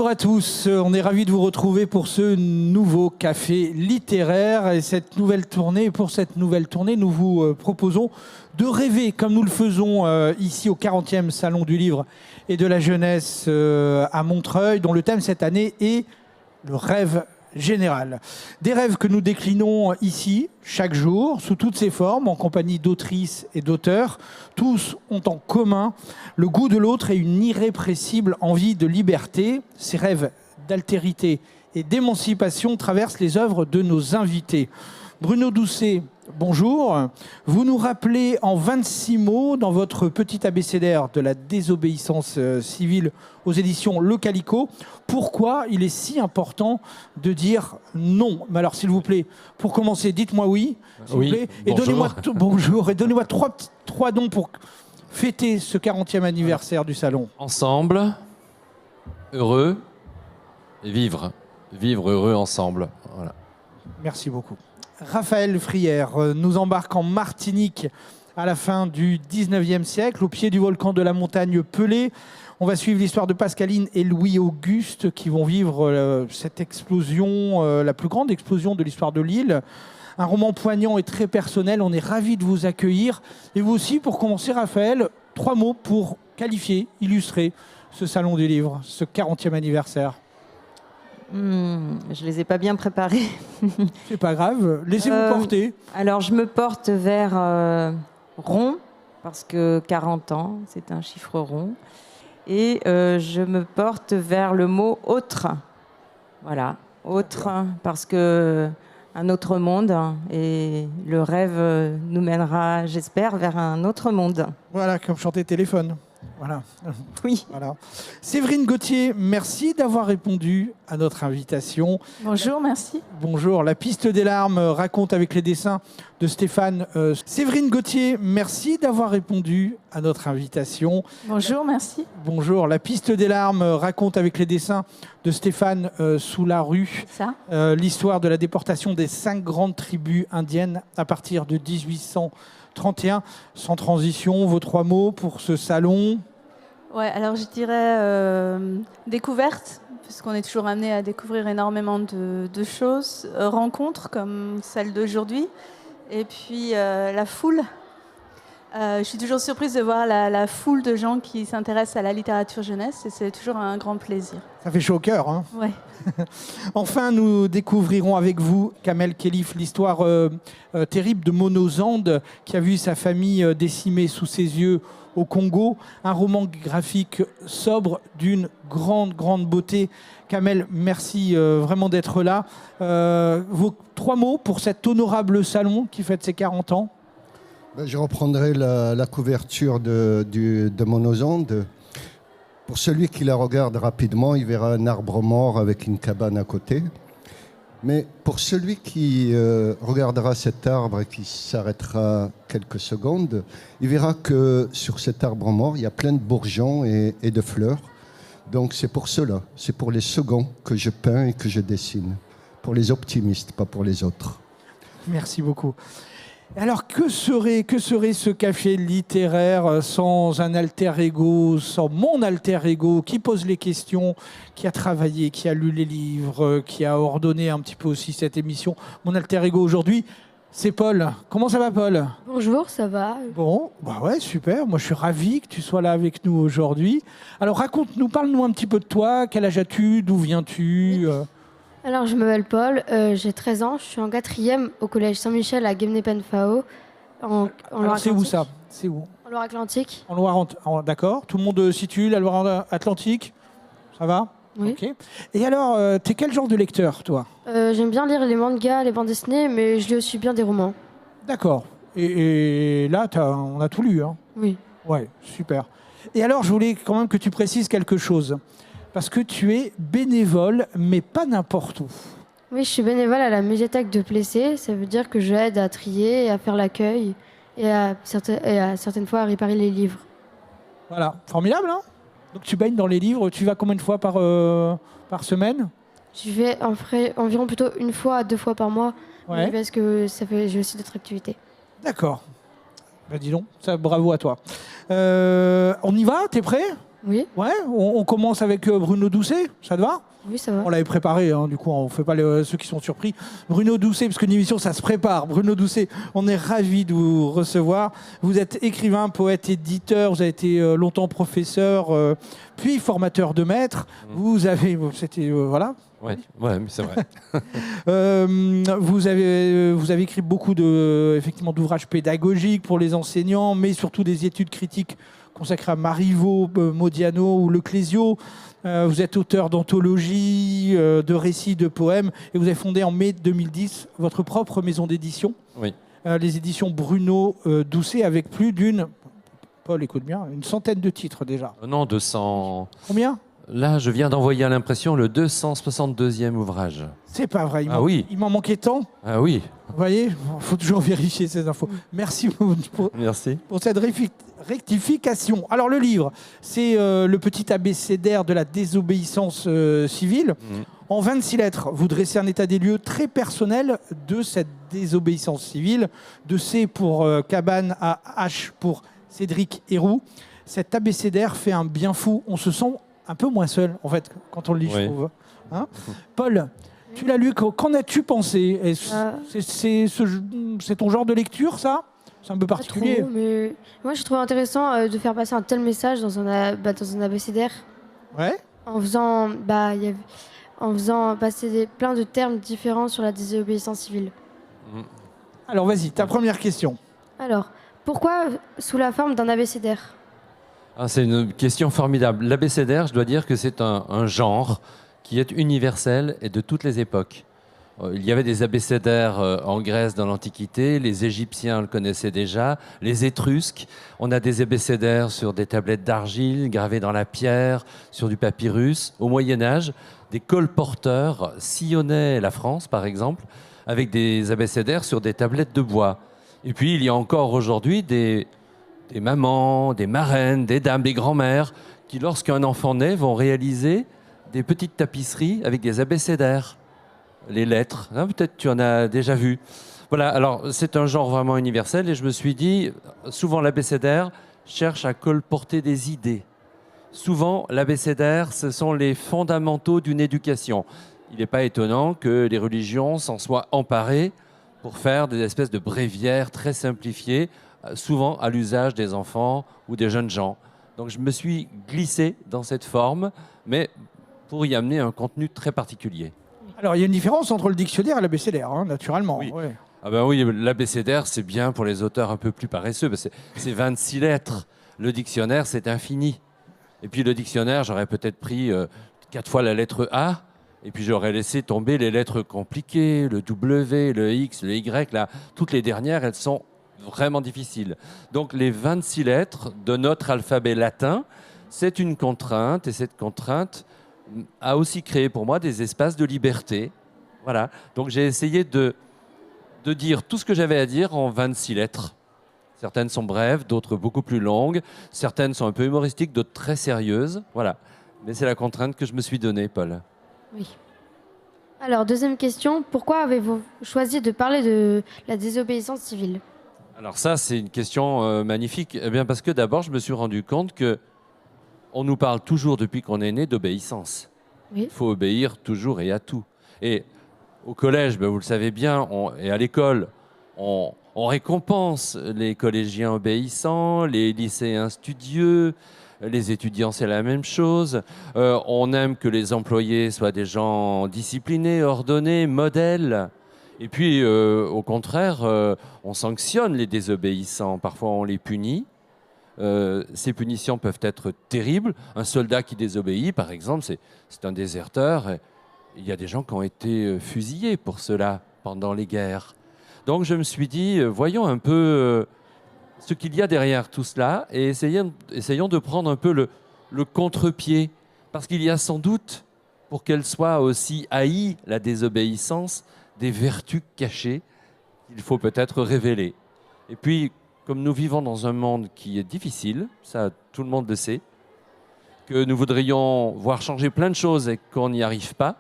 Bonjour à tous, on est ravis de vous retrouver pour ce nouveau café littéraire et cette nouvelle tournée. Pour cette nouvelle tournée, nous vous proposons de rêver comme nous le faisons ici au 40e Salon du Livre et de la Jeunesse à Montreuil, dont le thème cette année est le rêve général. Des rêves que nous déclinons ici chaque jour sous toutes ses formes en compagnie d'autrices et d'auteurs. Tous ont en commun le goût de l'autre et une irrépressible envie de liberté. Ces rêves d'altérité et d'émancipation traversent les œuvres de nos invités. Bruno Doucet, bonjour. Vous nous rappelez en 26 mots dans votre petit abécédaire de la désobéissance civile aux éditions Le Calico pourquoi il est si important de dire non. Mais alors s'il vous plaît, pour commencer, dites-moi oui, s'il vous plaît. Et donnez-moi bonjour et donnez-moi trois noms pour fêter ce 40e anniversaire du salon. Ensemble, heureux et vivre. Vivre heureux ensemble. Voilà. Merci beaucoup. Raphaël Frière nous embarque en Martinique à la fin du 19e siècle, au pied du volcan de la montagne Pelée. On va suivre l'histoire de Pascaline et Louis-Auguste qui vont vivre cette explosion, la plus grande explosion de l'histoire de l'île. Un roman poignant et très personnel. On est ravis de vous accueillir. Et vous aussi, pour commencer, Raphaël, 3 mots pour qualifier, illustrer ce salon du livre, ce 40e anniversaire. Je les ai pas bien préparés. C'est pas grave, laissez-vous porter. Alors je me porte vers rond, parce que 40 ans, c'est un chiffre rond. Et je me porte vers le mot autre. Voilà, autre, parce que un autre monde, et le rêve nous mènera, j'espère, vers un autre monde. Voilà, comme chanter téléphone. Voilà. Oui. Voilà. Séverine Gauthier, merci d'avoir répondu à notre invitation. Bonjour, merci. Bonjour. La piste des larmes raconte avec les dessins de Stéphane. Séverine Gauthier, merci d'avoir répondu à notre invitation. Bonjour, merci. Bonjour. La piste des larmes raconte avec les dessins de Stéphane Soularue l'histoire de la déportation des 5 grandes tribus indiennes à partir de 1831. Sans transition, vos 3 mots pour ce salon? Ouais, alors je dirais découverte, puisqu'on est toujours amené à découvrir énormément de choses. Rencontres, comme celle d'aujourd'hui. Et puis la foule. Je suis toujours surprise de voir la foule de gens qui s'intéressent à la littérature jeunesse. Et c'est toujours un grand plaisir. Ça fait chaud au cœur, hein? Ouais. Enfin, nous découvrirons avec vous, Kamel Khelif, l'histoire terrible de Monozande, qui a vu sa famille décimée sous ses yeux au Congo. Un roman graphique sobre d'une grande beauté. Kamel, merci vraiment d'être là. Vos 3 mots pour cet honorable salon qui fête ses 40 ans? Je reprendrai la couverture de Monozande. Pour celui qui la regarde rapidement, il verra un arbre mort avec une cabane à côté. Mais pour celui qui regardera cet arbre et qui s'arrêtera quelques secondes, il verra que sur cet arbre mort, il y a plein de bourgeons et de fleurs. Donc c'est pour cela, c'est pour les seconds que je peins et que je dessine. Pour les optimistes, pas pour les autres. Merci beaucoup. Alors, que serait ce café littéraire sans un alter ego, sans mon alter ego qui pose les questions, qui a travaillé, qui a lu les livres, qui a ordonné un petit peu aussi cette émission. Mon alter ego aujourd'hui, c'est Paul. Comment ça va, Paul? Bonjour, ça va. Bon, bah ouais, super. Moi, je suis ravi que tu sois là avec nous aujourd'hui. Alors, raconte-nous, parle-nous un petit peu de toi. Quel âge as-tu? D'où viens-tu? Alors, je m'appelle Paul, j'ai 13 ans, je suis en 4e au collège Saint-Michel à Guémené-Penfao, en Loire-Atlantique. C'est où ça? C'est où? En Loire-Atlantique. En Loire-Atlantique, d'accord. Tout le monde situe la Loire-Atlantique? Ça va? Oui. Okay. Et alors, t'es quel genre de lecteur, toi? J'aime bien lire les mangas, les bandes dessinées, mais je lis aussi bien des romans. D'accord. Et là, on a tout lu, hein? Oui. Ouais, super. Et alors, je voulais quand même que tu précises quelque chose. Parce que tu es bénévole, mais pas n'importe où. Oui, je suis bénévole à la médiathèque de Plessé. Ça veut dire que j'aide à trier, à faire l'accueil et à certaines fois à réparer les livres. Voilà, formidable, hein? Donc tu baignes dans les livres. Tu vas combien de fois par semaine? Je vais environ plutôt 1 fois à 2 fois par mois, ouais. Parce que j'ai aussi d'autres activités. D'accord. Ben dis donc, bravo à toi. On y va? T'es prêt? Oui, Ouais, on commence avec Bruno Doucet, ça te va? oui, ça va. On l'avait préparé, hein, du coup, on ne fait pas ceux qui sont surpris. Bruno Doucet, parce qu'une émission, ça se prépare. Bruno Doucet, on est ravis de vous recevoir. Vous êtes écrivain, poète, éditeur, vous avez été longtemps professeur, puis formateur de maîtres. Vous avez... C'était... voilà. Ouais, mais c'est vrai. Vous avez écrit beaucoup effectivement, d'ouvrages pédagogiques pour les enseignants, mais surtout des études critiques consacrées à Marivaux, Modiano ou Leclésio. Vous êtes auteur d'anthologies, de récits, de poèmes, et vous avez fondé en mai 2010 votre propre maison d'édition, Oui. les éditions Bruno Doucet, avec plus d'une, Paul, écoute bien, une centaine de titres déjà. Non, 200. Combien? Là, je viens d'envoyer à l'impression le 262e ouvrage. C'est pas vrai, Oui. Il m'en manquait tant. Ah oui, Vous voyez, il faut toujours vérifier ces infos. Merci merci. pour cette rectification. Alors le livre, c'est le petit abécédaire de la désobéissance civile. En 26 lettres, vous dressez un état des lieux très personnel de cette désobéissance civile, de C pour Cabane à H pour Cédric Héroux. Cet abécédaire fait un bien fou. On se sent un peu moins seul, en fait, quand on le lit, je trouve. Hein, Paul, tu l'as lu, qu'en as-tu pensé? C'est ton genre de lecture, ça? C'est un peu Pas particulier. trop, mais moi je trouve intéressant de faire passer un tel message dans un abécédaire Ouais. en faisant, en faisant passer plein de termes différents sur la désobéissance civile. Alors vas-y, ta première question. Alors, pourquoi sous la forme d'un abécédaire? C'est une question formidable. L'abécédaire, je dois dire que c'est un genre qui est universel et de toutes les époques. Il y avait des abécédaires en Grèce dans l'Antiquité, les Égyptiens le connaissaient déjà, les Étrusques. On a des abécédaires sur des tablettes d'argile gravées dans la pierre, sur du papyrus. Au Moyen-Âge, des colporteurs sillonnaient la France, par exemple, avec des abécédaires sur des tablettes de bois. Et puis, il y a encore aujourd'hui des mamans, des marraines, des dames, des grands-mères qui, lorsqu'un enfant naît, vont réaliser des petites tapisseries avec des abécédaires. Les lettres, hein, peut-être tu en as déjà vu. Voilà, alors c'est un genre vraiment universel et je me suis dit, souvent l'abécédaire cherche à colporter des idées. Souvent, l'abécédaire, ce sont les fondamentaux d'une éducation. Il n'est pas étonnant que les religions s'en soient emparées pour faire des espèces de bréviaires très simplifiées, souvent à l'usage des enfants ou des jeunes gens. Donc je me suis glissé dans cette forme, mais pour y amener un contenu très particulier. Alors il y a une différence entre le dictionnaire et l'abécédaire, hein, naturellement. Oui. Ouais. Ah ben oui, l'abécédaire, c'est bien pour les auteurs un peu plus paresseux, parce que c'est 26 lettres. Le dictionnaire, c'est infini. Et puis le dictionnaire, j'aurais peut-être pris 4 fois la lettre A, et puis j'aurais laissé tomber les lettres compliquées, le W, le X, le Y. Là, toutes les dernières, elles sont vraiment difficiles. Donc les 26 lettres de notre alphabet latin, c'est une contrainte, et cette contrainte a aussi créé pour moi des espaces de liberté. Voilà. Donc j'ai essayé de dire tout ce que j'avais à dire en 26 lettres. Certaines sont brèves, d'autres beaucoup plus longues. Certaines sont un peu humoristiques, d'autres très sérieuses. Voilà. Mais c'est la contrainte que je me suis donnée, Paul. Oui. Alors, deuxième question, pourquoi avez-vous choisi de parler de la désobéissance civile? Alors ça, c'est une question magnifique. Eh bien, parce que d'abord, je me suis rendu compte que on nous parle toujours, depuis qu'on est né, d'obéissance. Oui. Il faut obéir toujours et à tout. Et au collège, vous le savez bien, et à l'école, on récompense les collégiens obéissants, les lycéens studieux, les étudiants, c'est la même chose. On aime que les employés soient des gens disciplinés, ordonnés, modèles. Et puis, au contraire, on sanctionne les désobéissants. Parfois, on les punit. Ces punitions peuvent être terribles. Un soldat qui désobéit, par exemple, c'est un déserteur. Il y a des gens qui ont été fusillés pour cela pendant les guerres. Donc je me suis dit, voyons un peu ce qu'il y a derrière tout cela et essayons de prendre un peu le contre-pied. Parce qu'il y a sans doute, pour qu'elle soit aussi haïe, la désobéissance, des vertus cachées qu'il faut peut-être révéler. Et puis, comme nous vivons dans un monde qui est difficile, ça tout le monde le sait, que nous voudrions voir changer plein de choses et qu'on n'y arrive pas,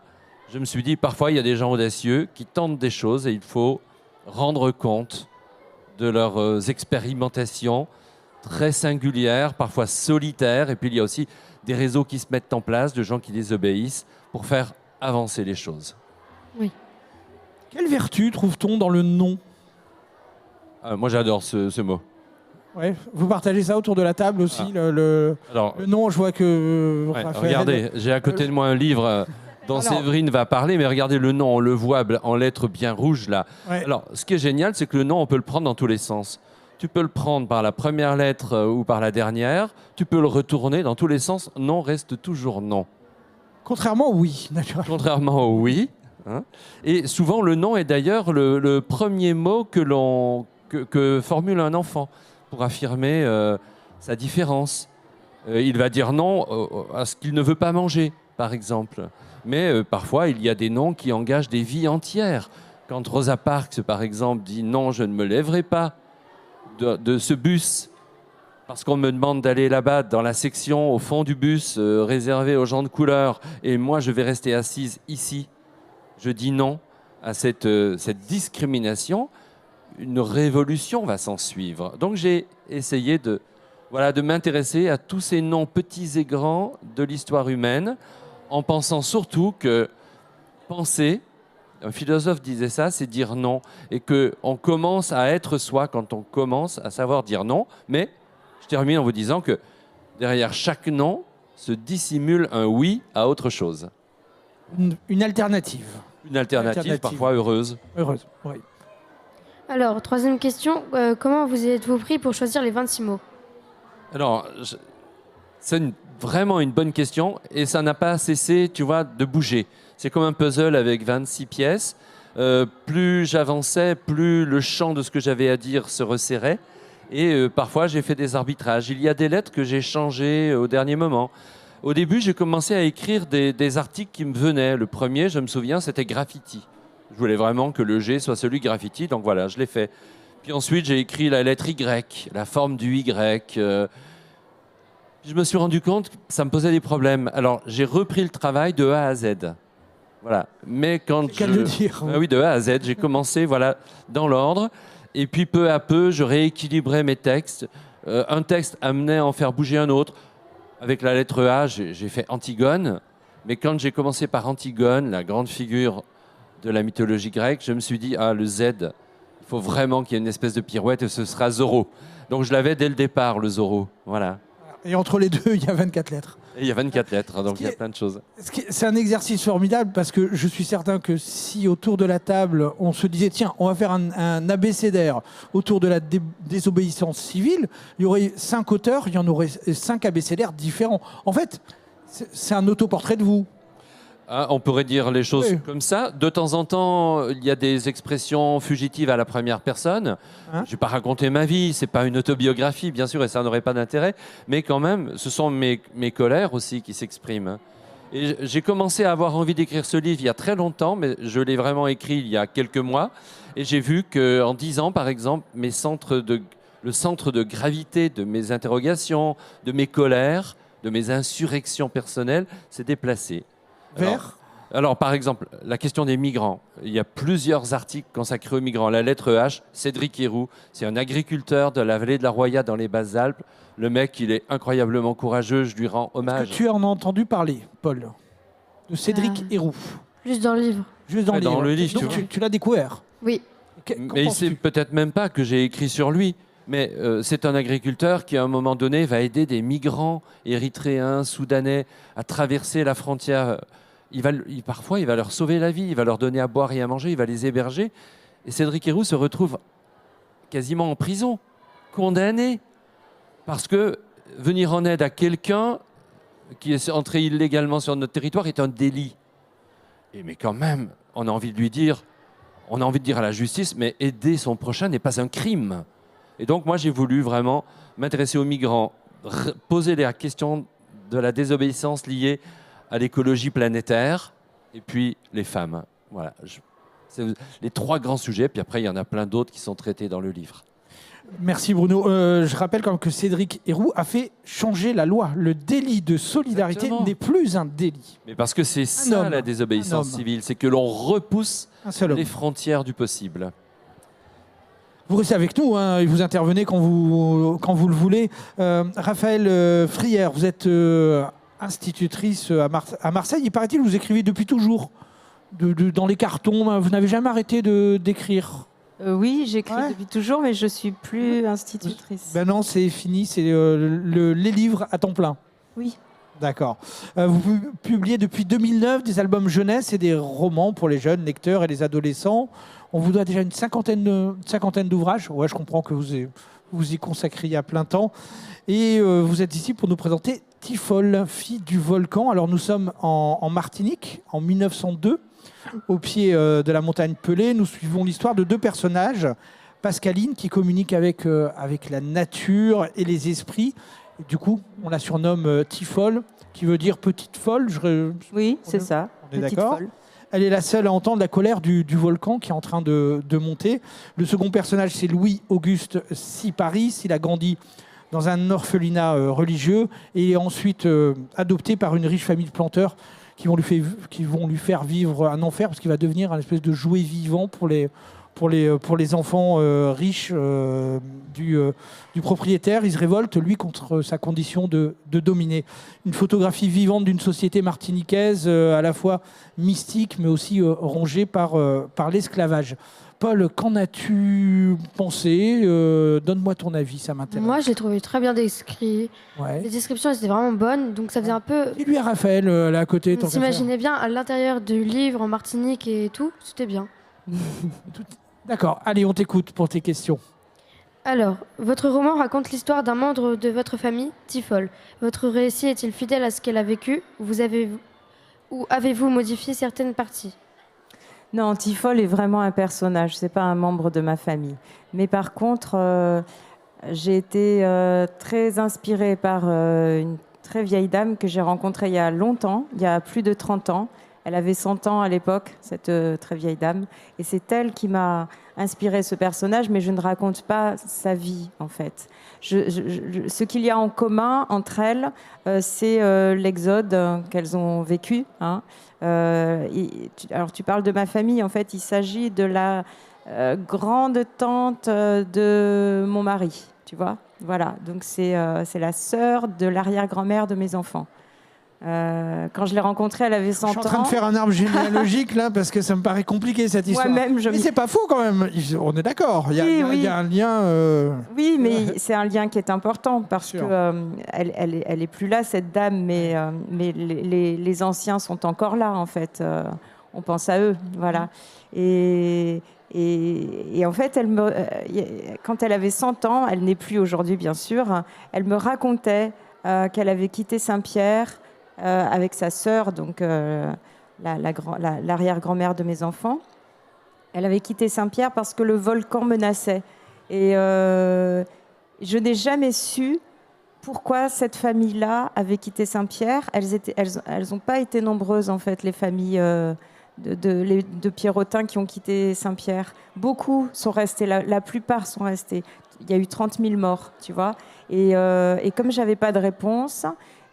je me suis dit, parfois, il y a des gens audacieux qui tentent des choses et il faut rendre compte de leurs expérimentations très singulières, parfois solitaires. Et puis, il y a aussi des réseaux qui se mettent en place, de gens qui désobéissent pour faire avancer les choses. Quelle vertu trouve-t-on dans le non? Moi, j'adore ce mot. Ouais. Vous partagez ça autour de la table aussi, Alors, le non, je vois que... ouais, Raphaël- regardez, j'ai à côté de moi un livre dont Alors- Séverine va parler, mais regardez le nom, on le voit en lettres bien rouges là. Ouais. Alors, ce qui est génial, c'est que le non, on peut le prendre dans tous les sens. Tu peux le prendre par la première lettre ou par la dernière. Tu peux le retourner dans tous les sens. Non reste toujours non. Contrairement, oui, naturellement. Contrairement au oui. Hein. Et souvent, le non est d'ailleurs le premier mot que formule un enfant pour affirmer sa différence. Il va dire non à ce qu'il ne veut pas manger, par exemple. Mais parfois, il y a des noms qui engagent des vies entières. Quand Rosa Parks, par exemple, dit non, je ne me lèverai pas de ce bus parce qu'on me demande d'aller là-bas dans la section au fond du bus réservée aux gens de couleur et moi je vais rester assise ici. Je dis non à cette discrimination. Une révolution va s'en suivre. Donc j'ai essayé de m'intéresser à tous ces noms petits et grands de l'histoire humaine en pensant surtout que penser, un philosophe disait ça, c'est dire non. Et qu'on commence à être soi quand on commence à savoir dire non. Mais je termine en vous disant que derrière chaque non se dissimule un oui à autre chose. Une alternative. Une alternative parfois heureuse. Heureuse, oui. Alors, troisième question, comment vous êtes-vous pris pour choisir les 26 mots? Alors, c'est vraiment une bonne question et ça n'a pas cessé, tu vois, de bouger. C'est comme un puzzle avec 26 pièces. Plus j'avançais, plus le champ de ce que j'avais à dire se resserrait. Et parfois, j'ai fait des arbitrages. Il y a des lettres que j'ai changées au dernier moment. Au début, j'ai commencé à écrire des articles qui me venaient. Le premier, je me souviens, c'était graffiti. Je voulais vraiment que le G soit celui graffiti, donc voilà, je l'ai fait. Puis ensuite, j'ai écrit la lettre Y, la forme du Y. Je me suis rendu compte que ça me posait des problèmes. Alors, j'ai repris le travail de A à Z. Voilà. Mais quand C'est qu'à le dire. Ah oui, de A à Z, j'ai commencé voilà, dans l'ordre. Et puis, peu à peu, je rééquilibrais mes textes. Un texte amenait à en faire bouger un autre. Avec la lettre A, j'ai fait Antigone. Mais quand j'ai commencé par Antigone, la grande figure de la mythologie grecque, je me suis dit, le Z, il faut vraiment qu'il y ait une espèce de pirouette et ce sera Zorro. Donc je l'avais dès le départ, le Zorro. Voilà. Et entre les deux, il y a 24 lettres. Et il y a 24 lettres, donc il y a plein de choses. C'est un exercice formidable parce que je suis certain que si autour de la table, on se disait, tiens, on va faire un abécédaire autour de la désobéissance civile, il y aurait 5 auteurs, il y en aurait 5 abécédaires différents. En fait, c'est un autoportrait de vous. On pourrait dire les choses Oui. comme ça. De temps en temps, il y a des expressions fugitives à la première personne. Hein? Je vais pas raconter ma vie, c'est pas une autobiographie, bien sûr, et ça n'aurait pas d'intérêt. Mais quand même, ce sont mes colères aussi qui s'expriment. Et j'ai commencé à avoir envie d'écrire ce livre il y a très longtemps, mais je l'ai vraiment écrit il y a quelques mois. Et j'ai vu qu'en 10 ans, par exemple, le centre de gravité de mes interrogations, de mes colères, de mes insurrections personnelles s'est déplacé. Alors, par exemple, la question des migrants. Il y a plusieurs articles consacrés aux migrants. La lettre H, Cédric Héroux, c'est un agriculteur de la vallée de la Roya dans les Basses-Alpes. Le mec, il est incroyablement courageux, je lui rends hommage. Est-ce que tu en as entendu parler, Paul, de Cédric Héroux? Juste dans le livre. Juste dans le livre. Donc tu l'as découvert? Oui. Mais il sait peut-être même pas que j'ai écrit sur lui. Mais c'est un agriculteur qui, à un moment donné, va aider des migrants érythréens, soudanais, à traverser la frontière. Parfois, il va leur sauver la vie, il va leur donner à boire et à manger, il va les héberger. Et Cédric Héroux se retrouve quasiment en prison, condamné. Parce que venir en aide à quelqu'un qui est entré illégalement sur notre territoire est un délit. Mais quand même, on a envie de lui dire, on a envie de dire à la justice, mais aider son prochain n'est pas un crime. Et donc, moi, j'ai voulu vraiment m'intéresser aux migrants, poser la question de la désobéissance liée à l'écologie planétaire et puis les femmes. Voilà. C'est les 3 grands sujets. Puis après, il y en a plein d'autres qui sont traités dans le livre. Merci Bruno. Je rappelle quand même que Cédric Héroux a fait changer la loi. Le délit de solidarité n'est plus un délit. Mais parce que c'est ça la désobéissance civile, c'est que l'on repousse les frontières du possible. Vous restez avec nous hein, et vous intervenez quand vous le voulez. Raphaël Frière, vous êtes institutrice à Marseille. Il paraît-il, vous écrivez depuis toujours, dans les cartons. Vous n'avez jamais arrêté d'écrire. Oui, j'écris depuis toujours, mais je suis plus institutrice. Ben non, c'est fini, c'est les livres à temps plein. Oui. D'accord. Vous publiez depuis 2009 des albums jeunesse et des romans pour les jeunes lecteurs et les adolescents. On vous doit déjà une cinquantaine d'ouvrages. Ouais, je comprends que vous y consacriez à plein temps. Et vous êtes ici pour nous présenter Tifol, fille du volcan. Alors nous sommes en Martinique, en 1902, au pied de la montagne Pelée. Nous suivons l'histoire de deux personnages. Pascaline, qui communique avec la nature et les esprits. Et du coup, on la surnomme Tifol, qui veut dire petite folle. Oui, c'est ça. On est d'accord. Elle est la seule à entendre la colère du volcan qui est en train de monter. Le second personnage, c'est Louis-Auguste Siparis. Il a grandi dans un orphelinat religieux et est ensuite adopté par une riche famille de planteurs qui vont lui faire vivre un enfer parce qu'il va devenir un espèce de jouet vivant pour les enfants riches du propriétaire. Il se révolte, lui, contre sa condition de dominer. Une photographie vivante d'une société martiniquaise à la fois mystique, mais aussi rongée par l'esclavage. Paul, qu'en as-tu pensé? Donne-moi ton avis, ça m'intéresse. Moi, je l'ai trouvé très bien décrit. Ouais. Les descriptions étaient vraiment bonnes, donc ça faisait un peu... Et lui à Raphaël, là à côté. On s'imaginait bien à l'intérieur du livre, en Martinique et tout, c'était bien. D'accord, allez, on t'écoute pour tes questions. Alors, votre roman raconte l'histoire d'un membre de votre famille, Tifol. Votre récit est-il fidèle à ce qu'elle a vécu ou avez-vous modifié certaines parties? Non, Tifol est vraiment un personnage, c'est pas un membre de ma famille. Mais par contre, j'ai été très inspirée par une très vieille dame que j'ai rencontrée il y a longtemps, il y a plus de 30 ans. Elle avait 100 ans à l'époque, cette très vieille dame. Et c'est elle qui m'a inspiré ce personnage, mais je ne raconte pas sa vie, en fait. Ce qu'il y a en commun entre elles, c'est l'exode qu'elles ont vécu. Hein. Alors, tu parles de ma famille. En fait, il s'agit de la grande tante de mon mari, tu vois. Voilà, donc c'est la sœur de l'arrière-grand-mère de mes enfants. Quand je l'ai rencontrée, elle avait 100 ans. Je suis en train de faire un arbre généalogique là parce que ça me paraît compliqué cette histoire. Moi-même, mais c'est pas faux quand même. On est d'accord. Il y a un lien. Oui, mais c'est un lien qui est important parce que elle est plus là cette dame, mais les anciens sont encore là en fait. On pense à eux, voilà. Et en fait, quand elle avait 100 ans, elle n'est plus aujourd'hui bien sûr. Elle me racontait qu'elle avait quitté Saint-Pierre. Avec sa sœur, donc l'arrière-grand-mère de mes enfants. Elle avait quitté Saint-Pierre parce que le volcan menaçait. Et je n'ai jamais su pourquoi cette famille-là avait quitté Saint-Pierre. Elles n'ont pas été nombreuses, en fait, les familles de Pierrotins qui ont quitté Saint-Pierre. Beaucoup sont restés, la plupart sont restés. Il y a eu 30 000 morts, tu vois. Et comme je n'avais pas de réponse...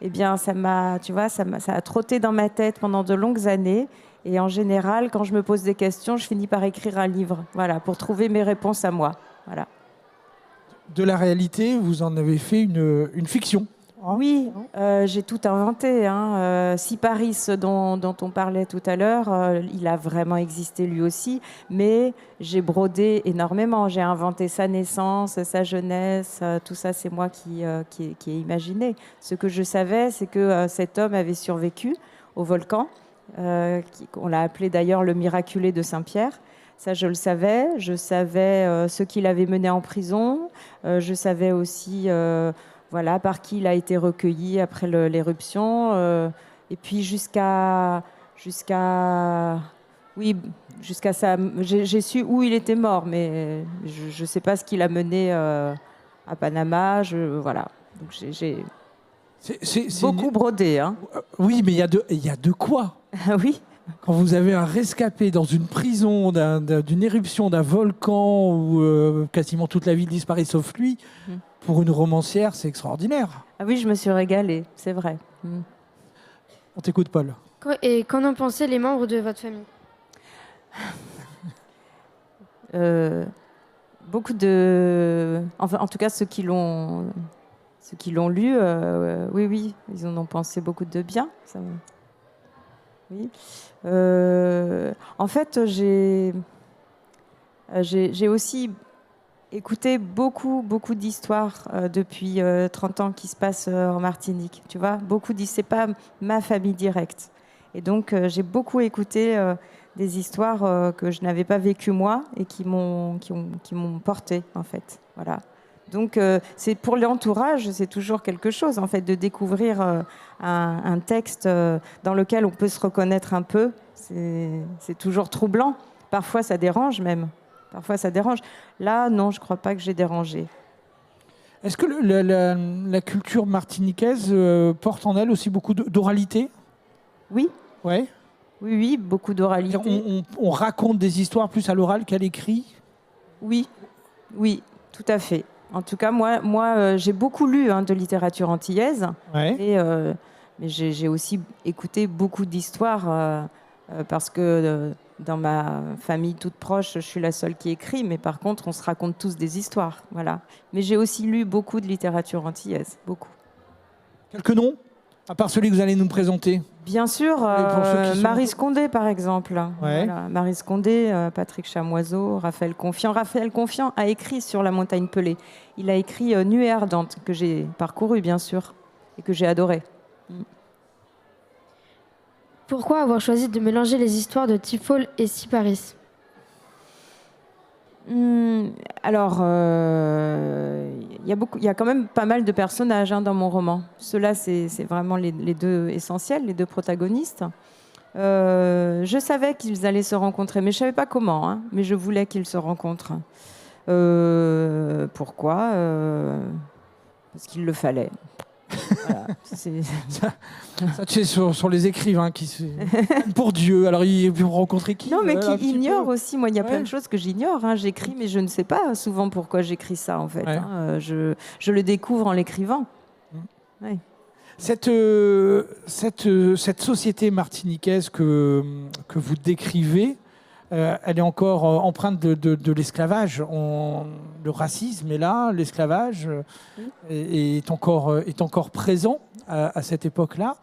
Eh bien, ça a trotté dans ma tête pendant de longues années. Et en général, quand je me pose des questions, je finis par écrire un livre, voilà, pour trouver mes réponses à moi. Voilà. De la réalité, vous en avez fait une fiction. Oui, j'ai tout inventé. Siparis, dont on parlait tout à l'heure, il a vraiment existé lui aussi, mais j'ai brodé énormément. J'ai inventé sa naissance, sa jeunesse, tout ça, c'est moi qui ai imaginé. Ce que je savais, c'est que cet homme avait survécu au volcan, on l'a appelé d'ailleurs le miraculé de Saint-Pierre. Ça, je le savais. Je savais ce qu'il avait mené en prison. Je savais aussi... Voilà, par qui il a été recueilli après l'éruption. Et puis jusqu'à ça, j'ai su où il était mort, mais je ne sais pas ce qu'il a mené à Panama. Voilà. Donc j'ai beaucoup brodé. Hein. Oui, mais il y a de quoi. Oui. Quand vous avez un rescapé dans une prison d'une éruption d'un volcan où quasiment toute la ville disparaît sauf lui, pour une romancière, c'est extraordinaire. Ah oui, je me suis régalée, c'est vrai. On t'écoute, Paul. Et qu'en ont pensé les membres de votre famille? Beaucoup de... Enfin, en tout cas, ceux qui l'ont ceux qui l'ont lu, oui, ils en ont pensé beaucoup de bien. Oui. En fait, j'ai aussi écouté beaucoup d'histoires depuis 30 ans qui se passent en Martinique. Tu vois, c'est pas ma famille directe. Et donc, j'ai beaucoup écouté des histoires que je n'avais pas vécues moi et qui m'ont porté, en fait. Voilà. Donc, c'est pour l'entourage, c'est toujours quelque chose, en fait, de découvrir un texte dans lequel on peut se reconnaître un peu. C'est toujours troublant. Parfois, ça dérange même. Parfois, ça dérange. Là, non, je ne crois pas que j'ai dérangé. Est-ce que la culture martiniquaise porte en elle aussi beaucoup d'oralité? Oui. Ouais. Oui, beaucoup d'oralité. On raconte des histoires plus à l'oral qu'à l'écrit? Oui, tout à fait. En tout cas, moi j'ai beaucoup lu de littérature antillaise. Ouais. Mais j'ai aussi écouté beaucoup d'histoires parce que dans ma famille toute proche, je suis la seule qui écrit. Mais par contre, on se raconte tous des histoires. Voilà. Mais j'ai aussi lu beaucoup de littérature antillaise. Beaucoup. Quelques noms, à part celui que vous allez nous présenter? Bien sûr, Marie Scondé, par exemple. Ouais. Voilà. Marie Scondé, Patrick Chamoiseau, Raphaël Confiant. Raphaël Confiant a écrit sur la montagne Pelée. Il a écrit Nuée ardente, que j'ai parcouru, bien sûr, et que j'ai adoré. Pourquoi avoir choisi de mélanger les histoires de Tifol et Syparis? Alors, il y a quand même pas mal de personnages dans mon roman. Ceux-là, c'est vraiment les deux essentiels, les deux protagonistes. Je savais qu'ils allaient se rencontrer, mais je ne savais pas comment. Mais je voulais qu'ils se rencontrent. Pourquoi Parce qu'il le fallait. Voilà, ça tu sais, sur les écrivains qui pour Dieu, alors ils vont rencontrer qui? Non, mais qui ignorent aussi. Moi, il y a plein de choses que j'ignore. J'écris, mais je ne sais pas souvent pourquoi j'écris ça, en fait. Ouais. Je le découvre en l'écrivant. Ouais. Cette société martiniquaise que vous décrivez, elle est encore empreinte de l'esclavage. Le racisme est là, l'esclavage est encore présent à cette époque-là.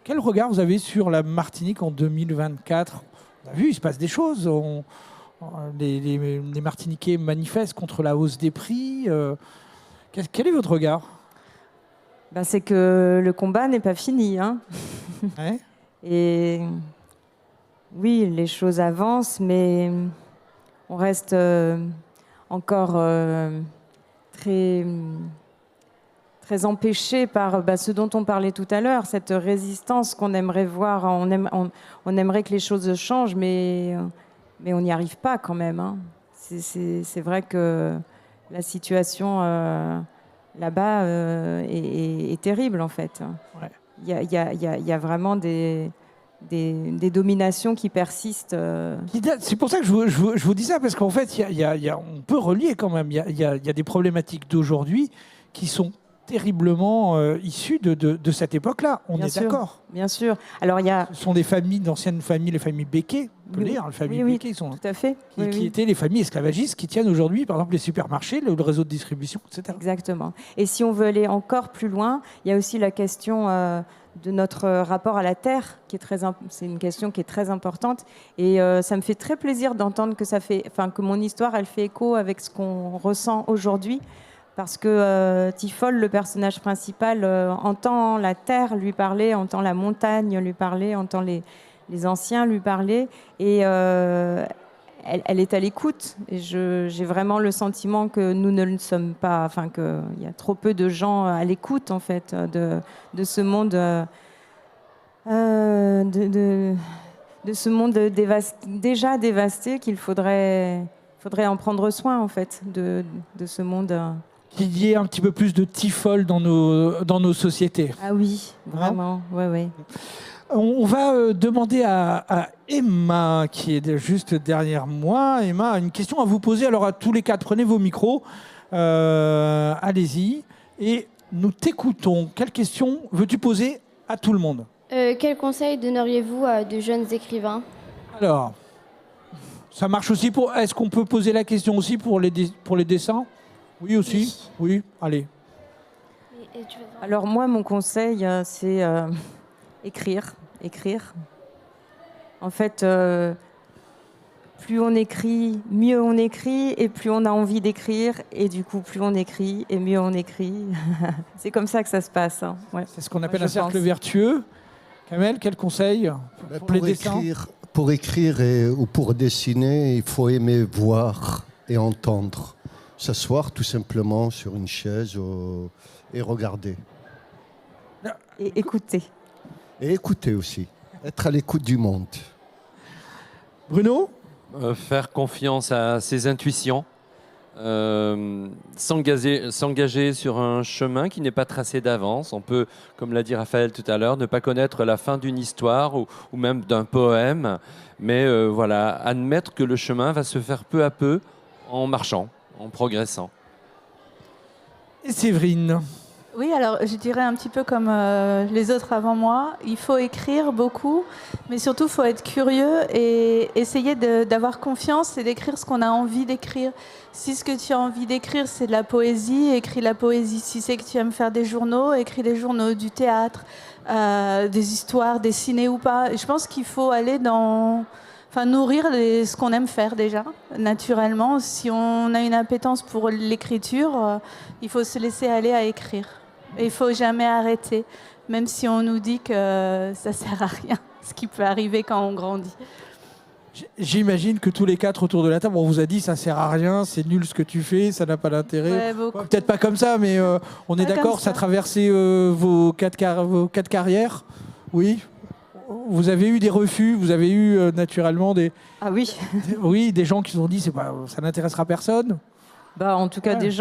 Quel regard vous avez sur la Martinique en 2024? On a vu, il se passe des choses. Les Martiniquais manifestent contre la hausse des prix. Quel est votre regard? C'est que le combat n'est pas fini. Ouais. Et oui, les choses avancent, mais on reste encore très empêché par ce dont on parlait tout à l'heure, cette résistance qu'on aimerait voir. On aimerait que les choses changent, mais on n'y arrive pas quand même. C'est vrai que la situation là-bas est terrible, en fait. Ouais. Il y a vraiment des dominations qui persistent. C'est pour ça que je vous dis ça, parce qu'en fait, on peut relier quand même. Il y a des problématiques d'aujourd'hui qui sont terriblement issues de cette époque-là. On est d'accord. Bien sûr. Alors, ce sont des familles, d'anciennes familles, les familles Becquet, on peut dire. Les familles Becquet sont, tout à fait. Qui étaient les familles esclavagistes qui tiennent aujourd'hui, par exemple, les supermarchés, le réseau de distribution, etc. Exactement. Et si on veut aller encore plus loin, il y a aussi la question de notre rapport à la terre, c'est une question qui est très importante. Et ça me fait très plaisir d'entendre que mon histoire, elle fait écho avec ce qu'on ressent aujourd'hui. Parce que Tifol, le personnage principal, entend la terre lui parler, entend la montagne lui parler, entend les anciens lui parler. Et elle est à l'écoute. Et j'ai vraiment le sentiment que nous ne le sommes pas, qu'il y a trop peu de gens à l'écoute, en fait, de ce monde, de ce monde déjà dévasté, qu'il faudrait en prendre soin, en fait, de ce monde. Qu'il y ait un petit peu plus de Tifol dans nos sociétés. Ah oui, vraiment, ouais. On va demander à Emma, qui est juste derrière moi. Emma, une question à vous poser. Alors à tous les quatre, prenez vos micros. Allez-y. Et nous t'écoutons. Quelle question veux-tu poser à tout le monde? Quel conseil donneriez-vous à de jeunes écrivains? Alors, ça marche aussi pour... Est-ce qu'on peut poser la question aussi pour les dessins? Oui, aussi. Oui, allez. Et tu vas... Alors moi, mon conseil, c'est écrire. En fait, plus on écrit, mieux on écrit, et plus on a envie d'écrire, et du coup, plus on écrit, et mieux on écrit. C'est comme ça que ça se passe. Hein. Ouais. C'est ce qu'on appelle Moi, un je cercle pense. vertueux. Kamel, quel conseil pour les dessins? Pour écrire ou pour dessiner, il faut aimer voir et entendre. S'asseoir tout simplement sur une chaise et regarder. Et écouter. Et écouter aussi. Être à l'écoute du monde. Bruno? Faire confiance à ses intuitions, s'engager sur un chemin qui n'est pas tracé d'avance. On peut, comme l'a dit Raphaël tout à l'heure, ne pas connaître la fin d'une histoire ou même d'un poème, mais voilà, admettre que le chemin va se faire peu à peu en marchant, en progressant. Et Séverine? Oui, alors je dirais un petit peu comme les autres avant moi, il faut écrire beaucoup, mais surtout il faut être curieux et essayer d'avoir confiance et d'écrire ce qu'on a envie d'écrire. Si ce que tu as envie d'écrire, c'est de la poésie, écris la poésie. Si c'est que tu aimes faire des journaux, écris des journaux, du théâtre, des histoires, dessiner ou pas. Et je pense qu'il faut aller nourrir ce qu'on aime faire déjà, naturellement. Si on a une appétence pour l'écriture, il faut se laisser aller à écrire. Et il ne faut jamais arrêter, même si on nous dit que ça ne sert à rien, ce qui peut arriver quand on grandit. J'imagine que tous les quatre autour de la table, on vous a dit ça sert à rien, c'est nul ce que tu fais, ça n'a pas d'intérêt. Ouais, Peut-être pas comme ça, mais on est Pas d'accord, comme ça a ça. traversé vos quatre carrières. Oui. Vous avez eu des refus, vous avez eu naturellement Ah oui. des gens qui vous ont dit ça n'intéressera personne. Bah, en tout cas, Ouais.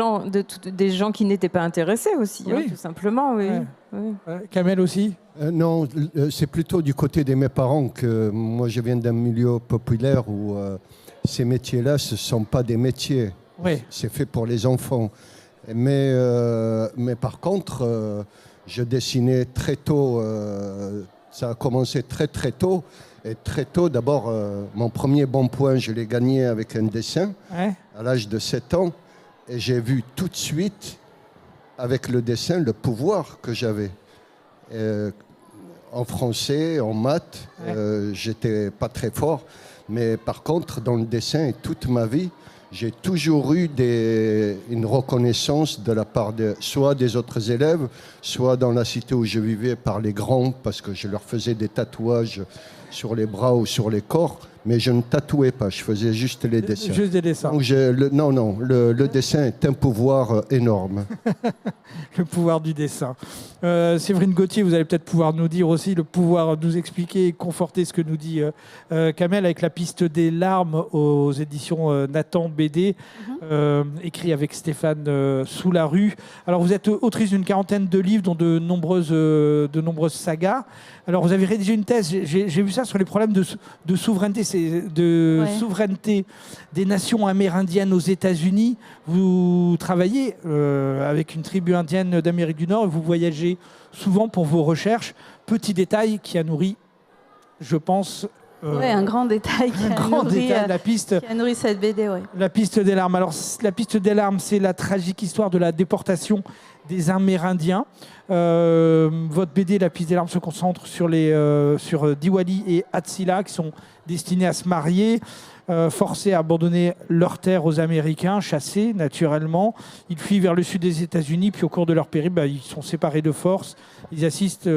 des gens qui n'étaient pas intéressés aussi, Oui. hein, tout simplement. Oui. Ouais. Oui. Kamel aussi. Non, c'est plutôt du côté de mes parents que moi je viens d'un milieu populaire où ces métiers-là, ce ne sont pas des métiers. Oui. C'est fait pour les enfants. Mais par contre, je dessinais très tôt. Ça a commencé très très tôt. Et très tôt, d'abord, mon premier bon point, je l'ai gagné avec un dessin Ouais. à l'âge de 7 ans. Et j'ai vu tout de suite, avec le dessin, le pouvoir que j'avais. En français, en maths, j'étais pas très fort. Mais par contre, dans le dessin, et toute ma vie, j'ai toujours eu une reconnaissance de la part soit des autres élèves, soit dans la cité où je vivais par les grands, parce que je leur faisais des tatouages sur les bras ou sur les corps, mais je ne tatouais pas, je faisais juste les dessins. Juste des dessins. Donc le dessin est un pouvoir énorme. Le pouvoir du dessin. Séverine Gauthier, vous allez peut-être pouvoir nous dire aussi le pouvoir, nous expliquer et conforter ce que nous dit Kamel avec La piste des larmes aux éditions Nathan BD, écrit avec Stéphane Soularue. Alors vous êtes autrice d'une quarantaine de livres, dont de nombreuses sagas. Alors vous avez rédigé une thèse, j'ai vu ça sur les problèmes de souveraineté, souveraineté des nations amérindiennes aux États-Unis. Vous travaillez avec une tribu indienne d'Amérique du Nord et vous voyagez souvent pour vos recherches. Petit détail qui a nourri, je pense... Oui, un grand détail qui a nourri cette BD. Ouais. La piste des larmes. Alors, La piste des larmes, c'est la tragique histoire de la déportation des Amérindiens. Votre BD, La piste des larmes, se concentre sur Diwali et Atsila, qui sont destinés à se marier, forcés à abandonner leur terre aux Américains, chassés naturellement. Ils fuient vers le sud des États-Unis, puis au cours de leur périple, ils sont séparés de force. Ils assistent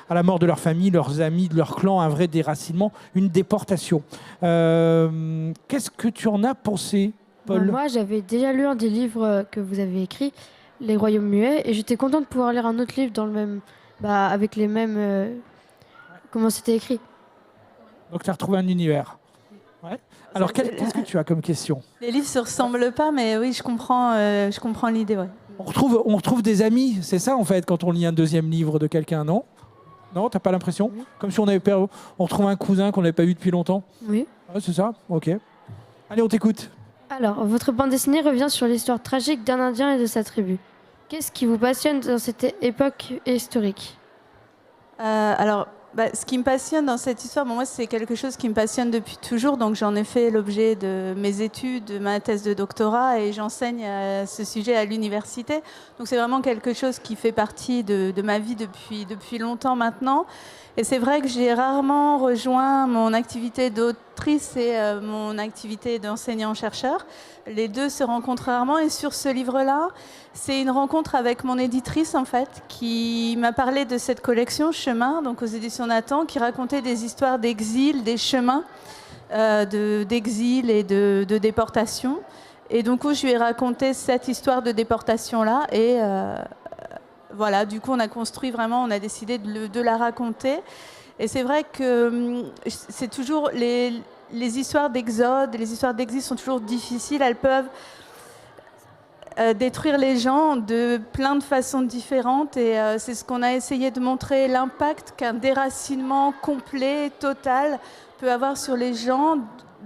à la mort de leur famille, leurs amis, de leur clan, un vrai déracinement, une déportation. Qu'est-ce que tu en as pensé, Paul ? Moi, j'avais déjà lu un des livres que vous avez écrits, Les Royaumes muets, et j'étais contente de pouvoir lire un autre livre dans le même, avec les mêmes... comment c'était écrit. Donc tu as retrouvé un univers. Ouais. Alors qu'est-ce que tu as comme question ? Les livres se ressemblent pas, mais oui, je comprends l'idée. Ouais. On retrouve des amis, c'est ça en fait, quand on lit un deuxième livre de quelqu'un, non ? Non, t'as pas l'impression ? Oui. Comme si on retrouve un cousin qu'on n'avait pas vu depuis longtemps ? Oui. Ouais, c'est ça ? Ok. Allez, on t'écoute. Alors, votre bande dessinée revient sur l'histoire tragique d'un Indien et de sa tribu. Qu'est-ce qui vous passionne dans cette époque historique ? Alors, Ce qui me passionne dans cette histoire, moi, c'est quelque chose qui me passionne depuis toujours. Donc, j'en ai fait l'objet de mes études, de ma thèse de doctorat, et j'enseigne ce sujet à l'université. Donc, c'est vraiment quelque chose qui fait partie de ma vie depuis longtemps maintenant. Et c'est vrai que j'ai rarement rejoint mon activité d'autrice et mon activité d'enseignant-chercheur. Les deux se rencontrent rarement. Et sur ce livre-là, c'est une rencontre avec mon éditrice, en fait, qui m'a parlé de cette collection Chemin, donc aux éditions Nathan, qui racontait des histoires d'exil, des chemins d'exil et de déportation. Et donc, je lui ai raconté cette histoire de déportation-là. Et voilà, du coup, on a décidé de la raconter. Et c'est vrai que c'est toujours les histoires d'exode, les histoires d'exil sont toujours difficiles. Elles peuvent détruire les gens de plein de façons différentes. Et c'est ce qu'on a essayé de montrer, l'impact qu'un déracinement complet, total, peut avoir sur les gens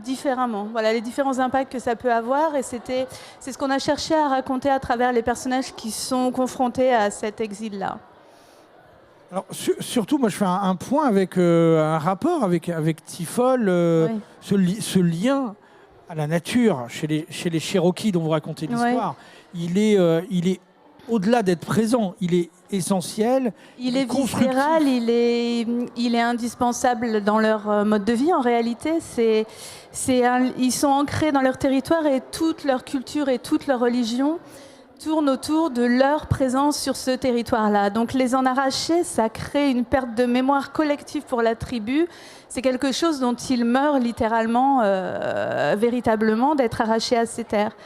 différemment. Voilà, les différents impacts que ça peut avoir. Et c'est ce qu'on a cherché à raconter à travers les personnages qui sont confrontés à cet exil-là. Alors, surtout, moi, je fais un point avec un rapport avec Tifol, Oui. ce lien à la nature chez les Cherokees dont vous racontez l'histoire. Il est au-delà d'être présent, il est essentiel. Il est viscéral, il est indispensable dans leur mode de vie. En réalité, ils sont ancrés dans leur territoire et toute leur culture et toute leur religion tournent autour de leur présence sur ce territoire-là. Donc les en arracher, ça crée une perte de mémoire collective pour la tribu. C'est quelque chose dont ils meurent littéralement, véritablement, d'être arrachés à ces terres.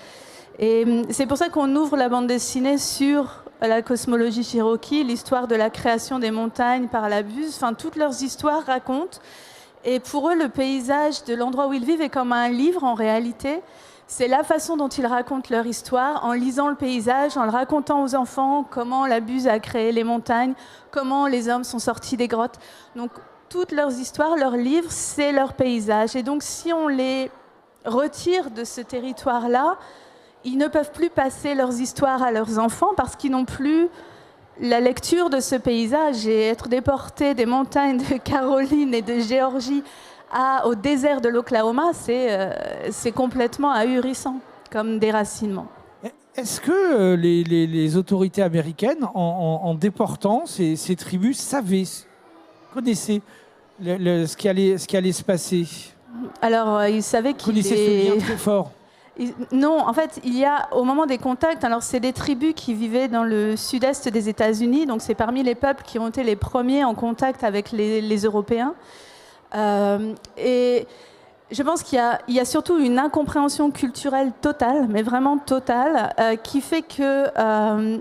Et c'est pour ça qu'on ouvre la bande dessinée sur la cosmologie Cherokee, l'histoire de la création des montagnes par la buse. Enfin, toutes leurs histoires racontent. Et pour eux, le paysage de l'endroit où ils vivent est comme un livre en réalité. C'est la façon dont ils racontent leur histoire, en lisant le paysage, en le racontant aux enfants, comment la buse a créé les montagnes, comment les hommes sont sortis des grottes. Donc, toutes leurs histoires, leurs livres, c'est leur paysage. Et donc, si on les retire de ce territoire-là, ils ne peuvent plus passer leurs histoires à leurs enfants parce qu'ils n'ont plus la lecture de ce paysage. Et être déportés des montagnes de Caroline et de Géorgie au désert de l'Oklahoma, c'est complètement ahurissant comme déracinement. Est-ce que les autorités américaines, en déportant ces tribus, connaissaient ce qui allait se passer? Alors, ils savaient qu'ils connaissaient ce lien très fort. Non, en fait, au moment des contacts, alors c'est des tribus qui vivaient dans le sud-est des États-Unis, donc c'est parmi les peuples qui ont été les premiers en contact avec les Européens. Et je pense qu'il y a surtout une incompréhension culturelle totale, mais vraiment totale, qui fait que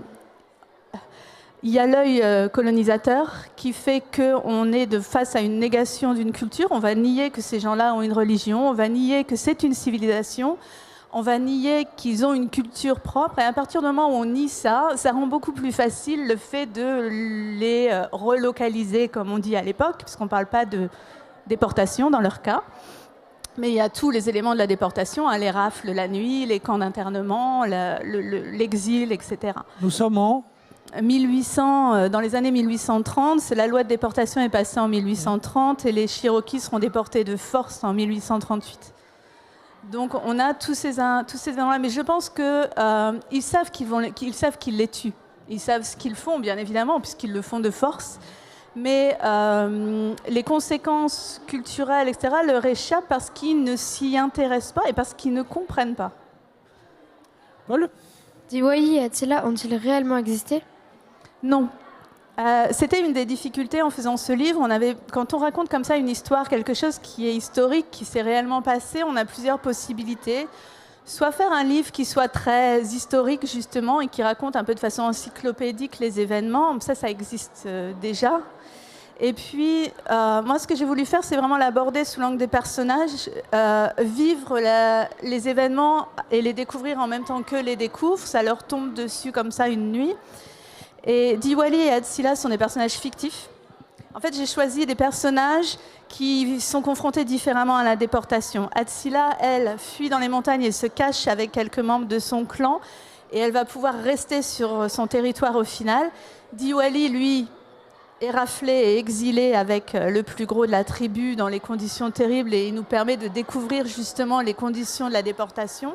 il y a l'œil colonisateur qui fait qu'on est face à une négation d'une culture. On va nier que ces gens-là ont une religion, on va nier que c'est une civilisation, on va nier qu'ils ont une culture propre. Et à partir du moment où on nie ça, ça rend beaucoup plus facile le fait de les relocaliser, comme on dit à l'époque, puisqu'on ne parle pas de déportation dans leur cas. Mais il y a tous les éléments de la déportation, les rafles la nuit, les camps d'internement, l'exil, etc. Nous sommes en 1800, dans les années 1830, la loi de déportation est passée en 1830 et les Cherokees seront déportés de force en 1838. Donc on a tous ces éléments-là, mais je pense qu'ils savent qu'ils les tuent. Ils savent ce qu'ils font, bien évidemment, puisqu'ils le font de force. Mais les conséquences culturelles, etc., leur échappent parce qu'ils ne s'y intéressent pas et parce qu'ils ne comprennent pas. Paul ? Diwali et Attila ont-ils réellement existé ? Non. C'était une des difficultés en faisant ce livre. Quand on raconte comme ça une histoire, quelque chose qui est historique, qui s'est réellement passé, on a plusieurs possibilités. Soit faire un livre qui soit très historique, justement, et qui raconte un peu de façon encyclopédique les événements. Ça existe déjà. Et puis, moi, ce que j'ai voulu faire, c'est vraiment l'aborder sous l'angle des personnages, vivre les événements et les découvrir en même temps que les découvrent. Ça leur tombe dessus comme ça une nuit. Et Diwali et Atsila sont des personnages fictifs. En fait, j'ai choisi des personnages qui sont confrontés différemment à la déportation. Atsila, elle, fuit dans les montagnes et se cache avec quelques membres de son clan. Et elle va pouvoir rester sur son territoire au final. Diwali, lui, éraflé et exilé avec le plus gros de la tribu dans les conditions terribles, et il nous permet de découvrir justement les conditions de la déportation.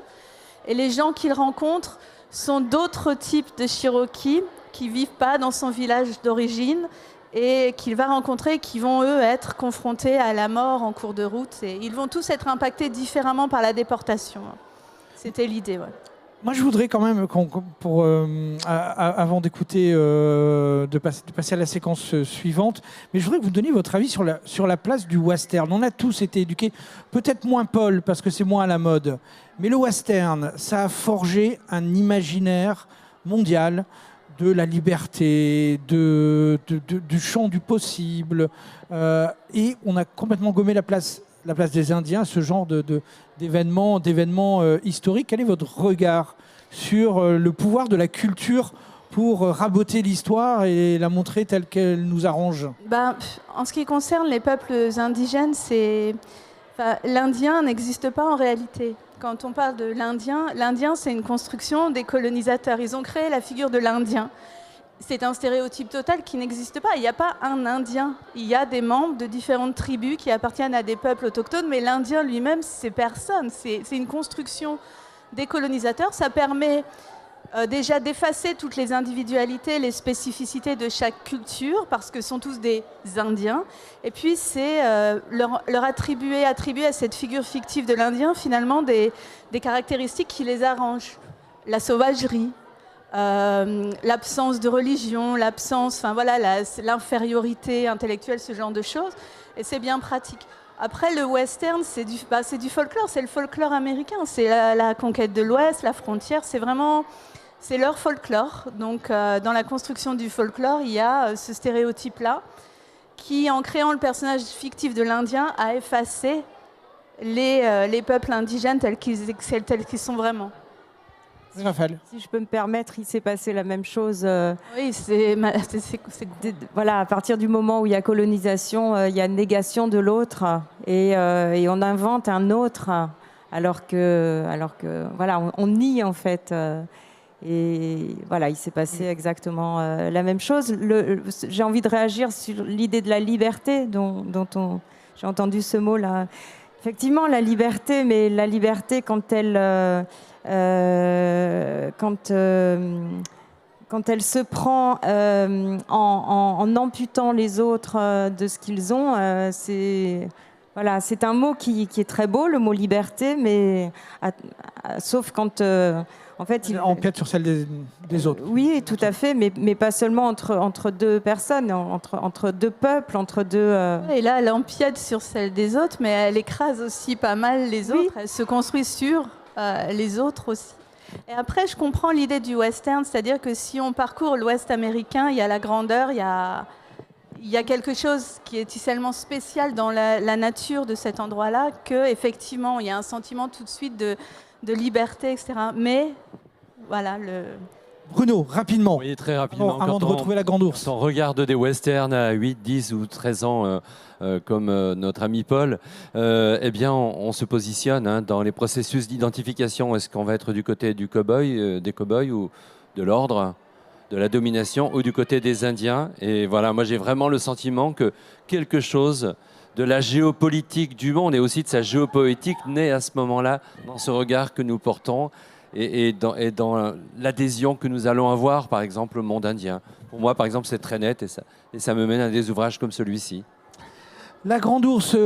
Et les gens qu'il rencontre sont d'autres types de Cherokees qui ne vivent pas dans son village d'origine et qu'il va rencontrer, qui vont, eux, être confrontés à la mort en cours de route. Et ils vont tous être impactés différemment par la déportation. C'était l'idée, ouais. Moi, je voudrais quand même, avant d'écouter, de passer à la séquence suivante, mais je voudrais que vous donniez votre avis sur la place du western. On a tous été éduqués, peut-être moins Paul, parce que c'est moins à la mode, mais le western, ça a forgé un imaginaire mondial de la liberté, du champ du possible, et on a complètement gommé la place des Indiens, ce genre d'événements historiques. Quel est votre regard sur le pouvoir de la culture pour raboter l'histoire et la montrer telle qu'elle nous arrange? En ce qui concerne les peuples indigènes, l'Indien n'existe pas en réalité. Quand on parle de l'Indien, c'est une construction des colonisateurs. Ils ont créé la figure de l'Indien. C'est un stéréotype total qui n'existe pas. Il n'y a pas un Indien. Il y a des membres de différentes tribus qui appartiennent à des peuples autochtones, mais l'Indien lui-même, c'est personne. C'est une construction des colonisateurs. Ça permet déjà d'effacer toutes les individualités, les spécificités de chaque culture, parce que ce sont tous des Indiens. Et puis, c'est leur attribuer à cette figure fictive de l'Indien, finalement, des caractéristiques qui les arrangent. La sauvagerie, l'absence de religion, l'infériorité intellectuelle, ce genre de choses, et c'est bien pratique. Après, le western, c'est du folklore, c'est le folklore américain, c'est la conquête de l'Ouest, la frontière, c'est leur folklore. Donc, dans la construction du folklore, il y a ce stéréotype-là qui, en créant le personnage fictif de l'Indien, a effacé les peuples indigènes tels qu'ils sont vraiment. Raphaël. Si je peux me permettre, il s'est passé la même chose. Oui, Voilà, à partir du moment où il y a colonisation, il y a négation de l'autre et on invente un autre, alors que voilà, on nie en fait. Et voilà, il s'est passé exactement la même chose. J'ai envie de réagir sur l'idée de la liberté dont j'ai entendu ce mot-là. Effectivement, la liberté, mais la liberté quand elle se prend en amputant les autres de ce qu'ils ont, c'est un mot qui est très beau, le mot liberté, mais sauf quand en fait il empiète sur celle des autres. Oui, tout à fait, mais pas seulement entre deux personnes, entre deux peuples, entre deux. Et là, elle empiète sur celle des autres, mais elle écrase aussi pas mal les autres. Elle se construit sur les autres aussi. Et après, je comprends l'idée du western, c'est-à-dire que si on parcourt l'Ouest américain, il y a la grandeur, il y a quelque chose qui est tellement spécial dans la nature de cet endroit-là qu'effectivement, il y a un sentiment tout de suite de liberté, etc. Mais voilà, Bruno, rapidement. Oui, très rapidement. Avant de retrouver la Grande Ourse. Quand on regarde des westerns à 8, 10 ou 13 ans, comme notre ami Paul, eh bien, on se positionne dans les processus d'identification. Est-ce qu'on va être du côté du cow-boy, des cow-boys ou de l'ordre, de la domination, ou du côté des Indiens? Et voilà, moi, j'ai vraiment le sentiment que quelque chose de la géopolitique du monde et aussi de sa géopoétique naît à ce moment-là, dans ce regard que nous portons et dans l'adhésion que nous allons avoir, par exemple, au monde indien. Pour moi, par exemple, c'est très net et ça me mène à des ouvrages comme celui-ci. La Grande Ourse,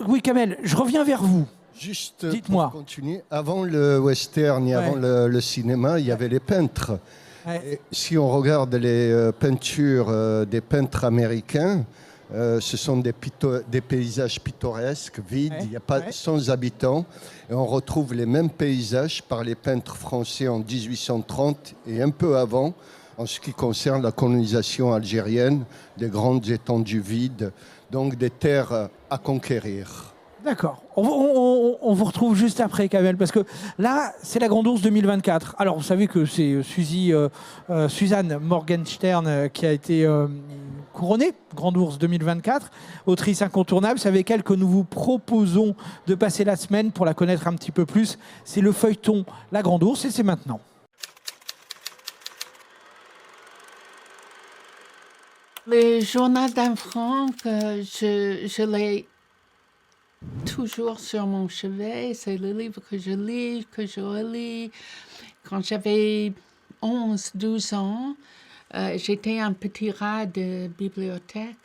oui, Kamel, je reviens vers vous. Juste Dites-moi. pour continuer, avant le western et avant le cinéma, il y avait les peintres. Ouais. Et si on regarde les peintures des peintres américains, ce sont des paysages pittoresques, vides, il n'y a pas sans habitants. Et on retrouve les mêmes paysages par les peintres français en 1830 et un peu avant, en ce qui concerne la colonisation algérienne, des grandes étendues vides, donc des terres à conquérir. D'accord. On vous retrouve juste après, Kamel, parce que là, c'est la Grande Ourse 2024. Alors, vous savez que c'est Suzanne Morgenstern qui a été couronnée Grande Ourse 2024, autrice incontournable. C'est avec elle que nous vous proposons de passer la semaine pour la connaître un petit peu plus. C'est le feuilleton La Grande Ourse et c'est maintenant. Le journal d'Anne Frank, je l'ai toujours sur mon chevet. C'est le livre que je lis, que je relis. Quand j'avais 11-12 ans, j'étais un petit rat de bibliothèque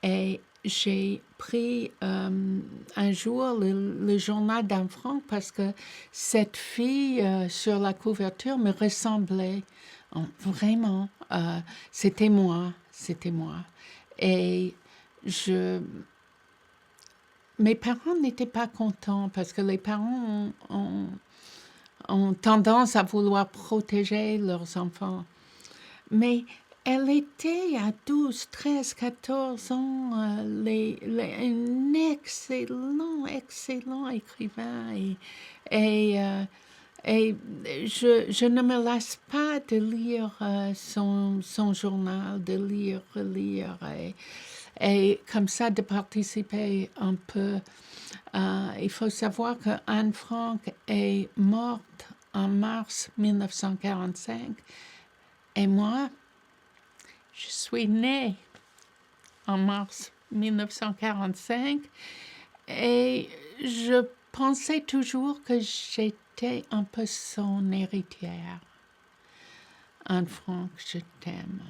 et j'ai pris un jour le journal d'Anne Frank parce que cette fille sur la couverture me ressemblait vraiment. C'était moi. Et mes parents n'étaient pas contents parce que les parents ont tendance à vouloir protéger leurs enfants. Mais elle était à 12, 13, 14 ans, un excellent écrivain. Et je ne me lasse pas de lire son journal, de lire, relire, et comme ça de participer un peu. Il faut savoir que Anne Frank est morte en mars 1945 et moi, je suis née en mars 1945 et je pensais toujours que j'étais un peu son héritière. Anne Frank, je t'aime.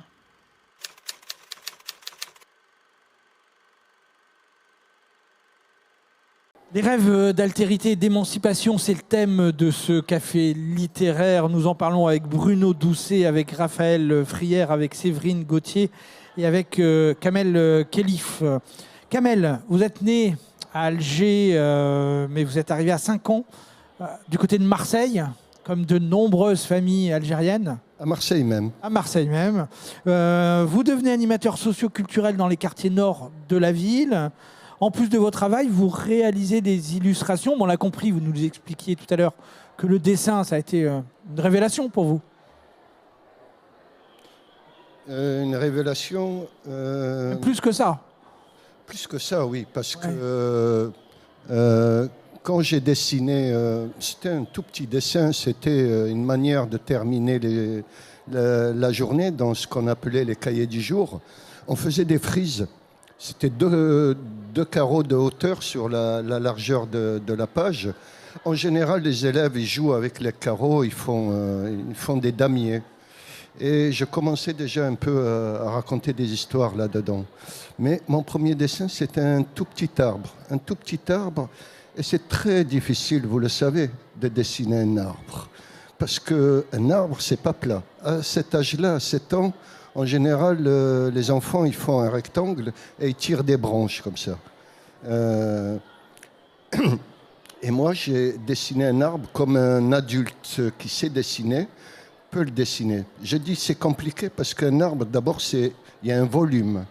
Les rêves d'altérité et d'émancipation, c'est le thème de ce café littéraire. Nous en parlons avec Bruno Doucet, avec Raphaël Frière, avec Séverine Gauthier et avec Kamel Khelif. Kamel, vous êtes né à Alger, mais vous êtes arrivé à 5 ans du côté de Marseille, comme de nombreuses familles algériennes. À Marseille même. À Marseille même. Vous devenez animateur socio-culturel dans les quartiers nord de la ville. En plus de votre travail, vous réalisez des illustrations. Bon, on l'a compris, vous nous expliquiez tout à l'heure que le dessin, ça a été une révélation pour vous. Une révélation... Plus que ça. Plus que ça, oui, parce que quand j'ai dessiné, c'était un tout petit dessin, c'était une manière de terminer la journée dans ce qu'on appelait les cahiers du jour. On faisait des frises. C'était deux carreaux de hauteur sur la largeur de la page. En général, les élèves ils jouent avec les carreaux, ils font des damiers. Et je commençais déjà un peu à raconter des histoires là-dedans. Mais mon premier dessin, c'était un tout petit arbre. Un tout petit arbre. Et c'est très difficile, vous le savez, de dessiner un arbre. Parce qu'un arbre, c'est pas plat. À cet âge-là, à 7 ans, en général, les enfants, ils font un rectangle et ils tirent des branches comme ça. Et moi, j'ai dessiné un arbre comme un adulte qui sait dessiner peut le dessiner. Je dis c'est compliqué parce qu'un arbre, d'abord, il y a un volume.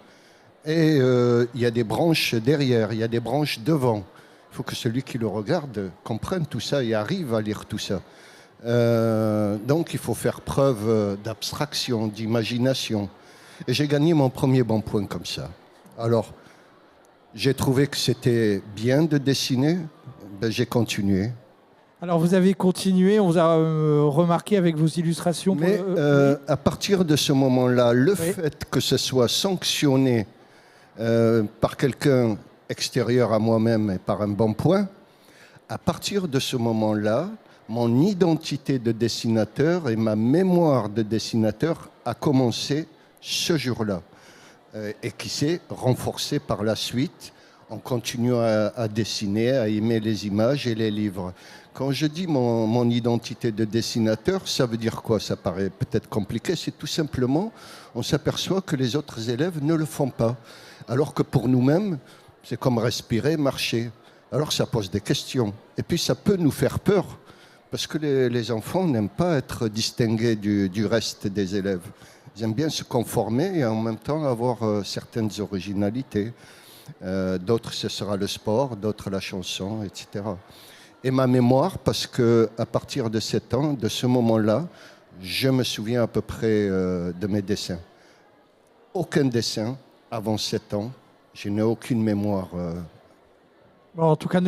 Et il y a des branches derrière, il y a des branches devant. Il faut que celui qui le regarde comprenne tout ça et arrive à lire tout ça. Donc il faut faire preuve d'abstraction, d'imagination. Et j'ai gagné mon premier bon point comme ça. Alors, j'ai trouvé que c'était bien de dessiner, ben, j'ai continué. Alors vous avez continué, on vous a remarqué avec vos illustrations. Mais à partir de ce moment-là, le fait que ce soit sanctionné par quelqu'un extérieur à moi-même et par un bon point, à partir de ce moment-là, mon identité de dessinateur et ma mémoire de dessinateur a commencé ce jour-là et qui s'est renforcée par la suite en continuant à dessiner, à aimer les images et les livres. Quand je dis mon identité de dessinateur, ça veut dire quoi? Ça paraît peut-être compliqué, c'est tout simplement, on s'aperçoit que les autres élèves ne le font pas. Alors que pour nous-mêmes, c'est comme respirer, marcher. Alors ça pose des questions. Et puis ça peut nous faire peur, parce que les enfants n'aiment pas être distingués du reste des élèves. Ils aiment bien se conformer et en même temps avoir certaines originalités. D'autres, ce sera le sport, d'autres la chanson, etc. Et ma mémoire, parce qu'à partir de 7 ans, de ce moment-là, je me souviens à peu près de mes dessins. Aucun dessin avant 7 ans, je n'ai aucune mémoire. Bon, en tout cas,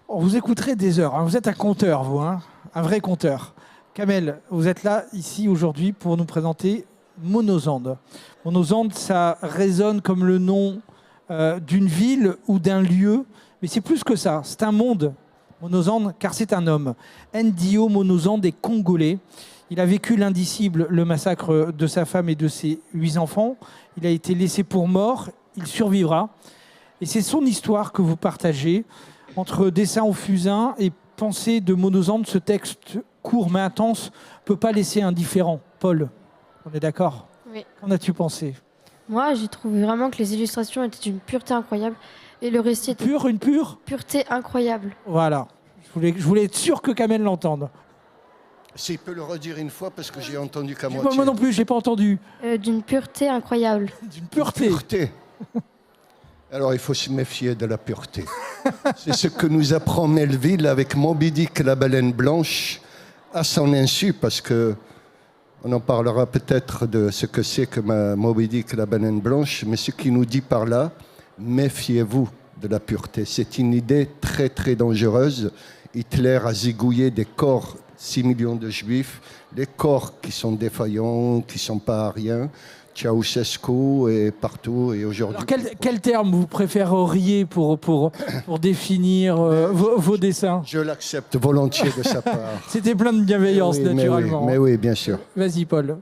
on vous écouterait des heures. Hein. Vous êtes un conteur, vous, hein, un vrai conteur. Kamel, vous êtes là, ici, aujourd'hui, pour nous présenter Monosande. Monosande, ça résonne comme le nom d'une ville ou d'un lieu, mais c'est plus que ça, c'est un monde, Monosande, car c'est un homme. Ndio Monosande est congolais. Il a vécu l'indicible, le massacre de sa femme et de ses 8 enfants. Il a été laissé pour mort, il survivra. Et c'est son histoire que vous partagez. Entre dessin au fusain et pensée de Monosande, ce texte court mais intense ne peut pas laisser indifférent. Paul, on est d'accord? Oui. Qu'en as-tu pensé? Moi, j'ai trouvé vraiment que les illustrations étaient d'une pureté incroyable et le récit était Une pure pureté incroyable. Voilà. Je voulais être sûr que Kamel l'entende. S'il peut le redire une fois, parce que j'ai entendu qu'à Moi moitié. non plus, je n'ai pas entendu. D'une pureté incroyable. D'une pureté. Pureté. Alors il faut se méfier de la pureté. C'est ce que nous apprend Melville avec Moby Dick, la baleine blanche, à son insu, parce que on en parlera peut-être de ce que c'est que Moby Dick, la baleine blanche, mais ce qu'il nous dit par là, méfiez-vous de la pureté. C'est une idée très très dangereuse. Hitler a zigouillé des corps, 6 millions de juifs, les corps qui sont défaillants, qui ne sont pas ariens, Ceausescu et partout, et aujourd'hui... Alors quel terme vous préféreriez pour définir vos dessins? Je l'accepte volontiers de sa part. C'était plein de bienveillance, Oui, naturellement. mais oui, bien sûr. Vas-y, Paul.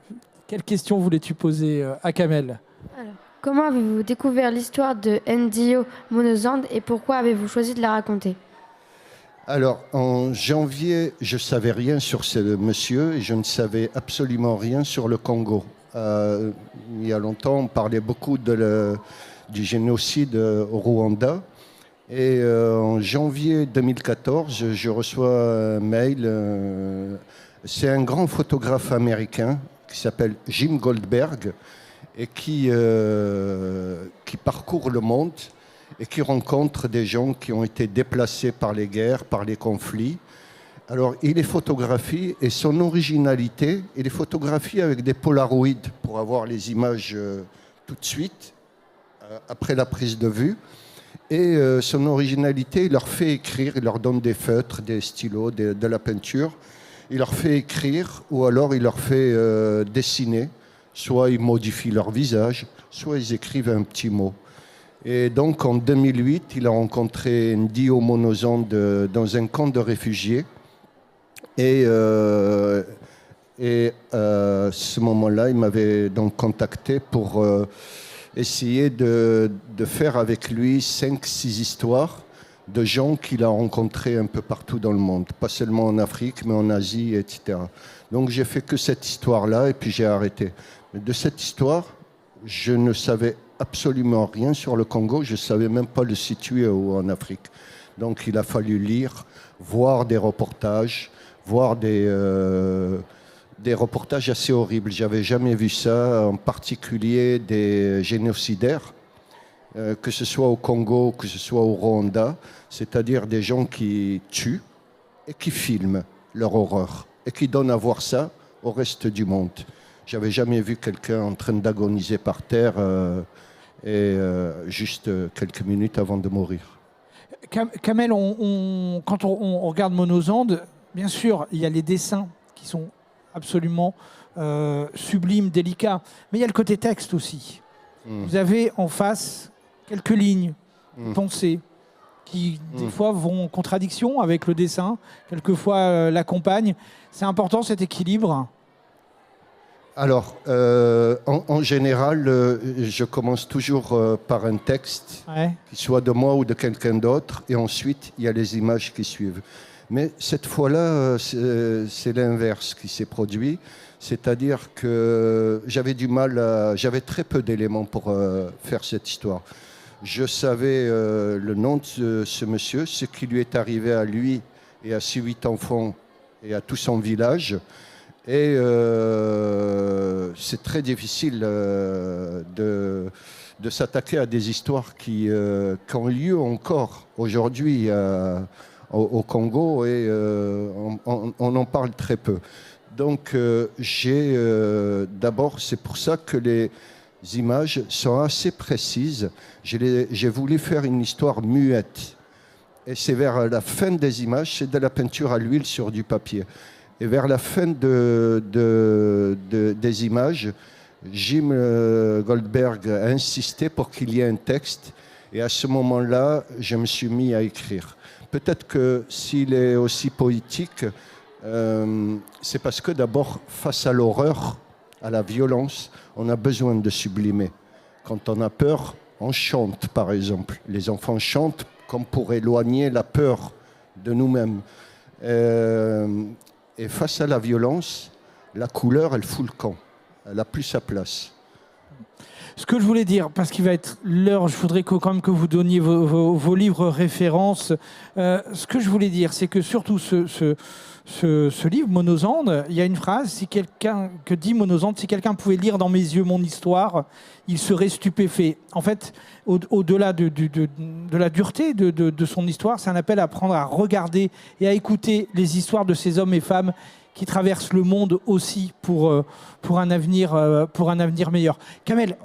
Quelle question voulais-tu poser à Kamel? Alors, comment avez-vous découvert l'histoire de Ndio Monosande et pourquoi avez-vous choisi de la raconter? Alors, en janvier, je ne savais rien sur ce monsieur et je ne savais absolument rien sur le Congo. Il y a longtemps, on parlait beaucoup du génocide au Rwanda. Et en janvier 2014, je reçois un mail. C'est un grand photographe américain qui s'appelle Jim Goldberg et qui parcourt le monde et qui rencontre des gens qui ont été déplacés par les guerres, par les conflits. Alors, il les photographie et son originalité, il les photographie avec des polaroïdes pour avoir les images tout de suite, après la prise de vue. Et son originalité, il leur fait écrire, il leur donne des feutres, des stylos, de la peinture. Il leur fait écrire ou alors il leur fait dessiner. Soit ils modifient leur visage, soit ils écrivent un petit mot. Et donc, en 2008, il a rencontré Ndio Monosande dans un camp de réfugiés. Et à ce moment-là, il m'avait donc contacté pour essayer de faire avec lui 5-6 histoires de gens qu'il a rencontrés un peu partout dans le monde. Pas seulement en Afrique, mais en Asie, etc. Donc j'ai fait que cette histoire-là et puis j'ai arrêté. Mais de cette histoire, je ne savais absolument rien sur le Congo. Je ne savais même pas le situer en Afrique. Donc il a fallu lire, voir des reportages, voir des reportages assez horribles. J'avais jamais vu ça, en particulier des génocidaires, que ce soit au Congo, que ce soit au Rwanda, c'est-à-dire des gens qui tuent et qui filment leur horreur et qui donnent à voir ça au reste du monde. J'avais jamais vu quelqu'un en train d'agoniser par terre juste quelques minutes avant de mourir. Kamel, quand on regarde Monosande, bien sûr, il y a les dessins qui sont absolument sublimes, délicats, mais il y a le côté texte aussi. Vous avez en face quelques lignes, pensées, qui des fois vont en contradiction avec le dessin, quelquefois l'accompagnent. C'est important cet équilibre. Alors, en général, je commence toujours par un texte, qui soit de moi ou de quelqu'un d'autre, et ensuite, il y a les images qui suivent. Mais cette fois-là, c'est l'inverse qui s'est produit, c'est-à-dire que j'avais très peu d'éléments pour faire cette histoire. Je savais le nom de ce monsieur, ce qui lui est arrivé à lui et à ses 8 enfants et à tout son village. Et c'est très difficile de s'attaquer à des histoires qui ont lieu encore aujourd'hui au Congo et on en parle très peu. Donc d'abord, c'est pour ça que les images sont assez précises. J'ai voulu faire une histoire muette. Et c'est vers la fin des images, c'est de la peinture à l'huile sur du papier. Et vers la fin des images, Jim Goldberg a insisté pour qu'il y ait un texte. Et à ce moment-là, je me suis mis à écrire. Peut-être que s'il est aussi poétique, c'est parce que d'abord, face à l'horreur, à la violence, on a besoin de sublimer. Quand on a peur, on chante, par exemple. Les enfants chantent comme pour éloigner la peur de nous-mêmes. Et face à la violence, la couleur, elle fout le camp. Elle n'a plus sa place. Ce que je voulais dire, parce qu'il va être l'heure, je voudrais quand même que vous donniez vos livres références. Ce que je voulais dire, c'est que surtout ce livre, Monosande, il y a une phrase que dit Monosande, si quelqu'un pouvait lire dans mes yeux mon histoire, il serait stupéfait. En fait, au-delà de la dureté de son histoire, c'est un appel à apprendre à regarder et à écouter les histoires de ces hommes et femmes qui traversent le monde aussi pour un avenir meilleur. Kamel,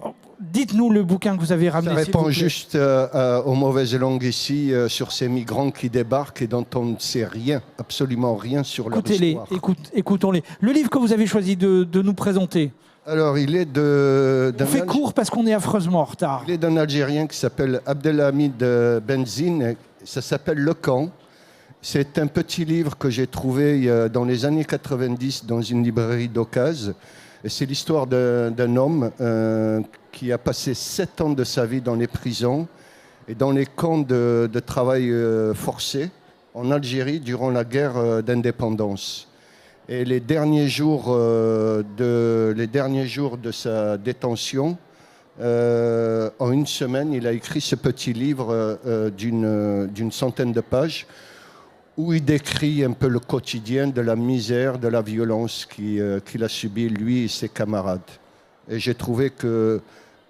dites-nous le bouquin que vous avez ramené. Ça répond juste aux mauvaises langues ici sur ces migrants qui débarquent et dont on ne sait rien, absolument rien sur leur histoire. Écoutons-les. Le livre que vous avez choisi de nous présenter. Alors, il est On fait court parce qu'on est affreusement en retard. Il est d'un Algérien qui s'appelle Abdelhamid Benzine. Ça s'appelle Le Camp. C'est un petit livre que j'ai trouvé dans les années 90 dans une librairie d'occasion. Et c'est l'histoire d'un homme qui a passé 7 ans de sa vie dans les prisons et dans les camps de travail forcé en Algérie durant la guerre d'indépendance. Et les derniers jours de sa détention, en une semaine, il a écrit ce petit livre d'une centaine de pages où il décrit un peu le quotidien de la misère, de la violence qu'il a subi, lui et ses camarades. Et j'ai trouvé que...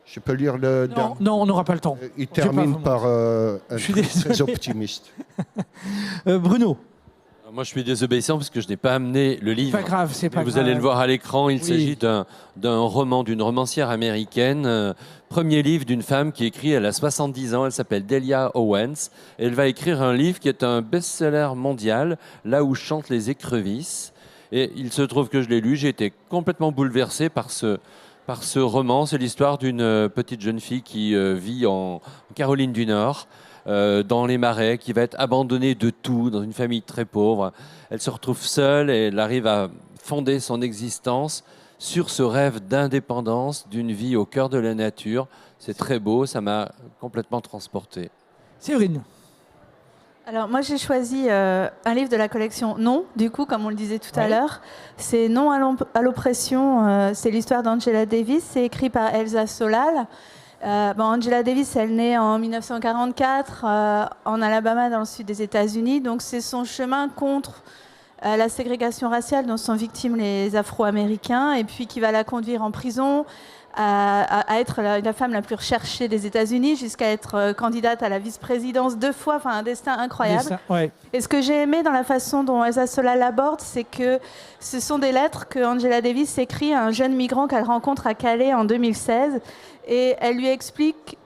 Je peux lire le... Non, on n'aura pas le temps. Il termine par un truc très optimiste. Bruno. Moi, je suis désobéissant parce que je n'ai pas amené le livre. Pas grave, c'est pas grave. Vous allez le voir à l'écran. Il s'agit d'un roman d'une romancière américaine. Premier livre d'une femme qui écrit, elle a 70 ans, elle s'appelle Delia Owens. Elle va écrire un livre qui est un best-seller mondial, Là où chantent les écrevisses. Et il se trouve que je l'ai lu, j'ai été complètement bouleversé par ce roman. C'est l'histoire d'une petite jeune fille qui vit en Caroline du Nord, dans les marais, qui va être abandonnée de tout, dans une famille très pauvre. Elle se retrouve seule et elle arrive à fonder son existence sur ce rêve d'indépendance, d'une vie au cœur de la nature. C'est très beau, ça m'a complètement transporté. Séverine. Alors moi j'ai choisi un livre de la collection Non, du coup, comme on le disait tout à l'heure. C'est Non à l'oppression, c'est l'histoire d'Angela Davis, c'est écrit par Elsa Solal. Angela Davis, elle naît en 1944 en Alabama, dans le sud des États-Unis. Donc c'est son chemin contre la ségrégation raciale dont sont victimes les Afro-Américains, et puis qui va la conduire en prison, à être la femme la plus recherchée des États-Unis, jusqu'à être candidate à la vice-présidence 2 fois. Enfin, un destin incroyable. Et ce que j'ai aimé dans la façon dont Elsa Solal l'aborde, c'est que ce sont des lettres que Angela Davis écrit à un jeune migrant qu'elle rencontre à Calais en 2016. Et elle lui explique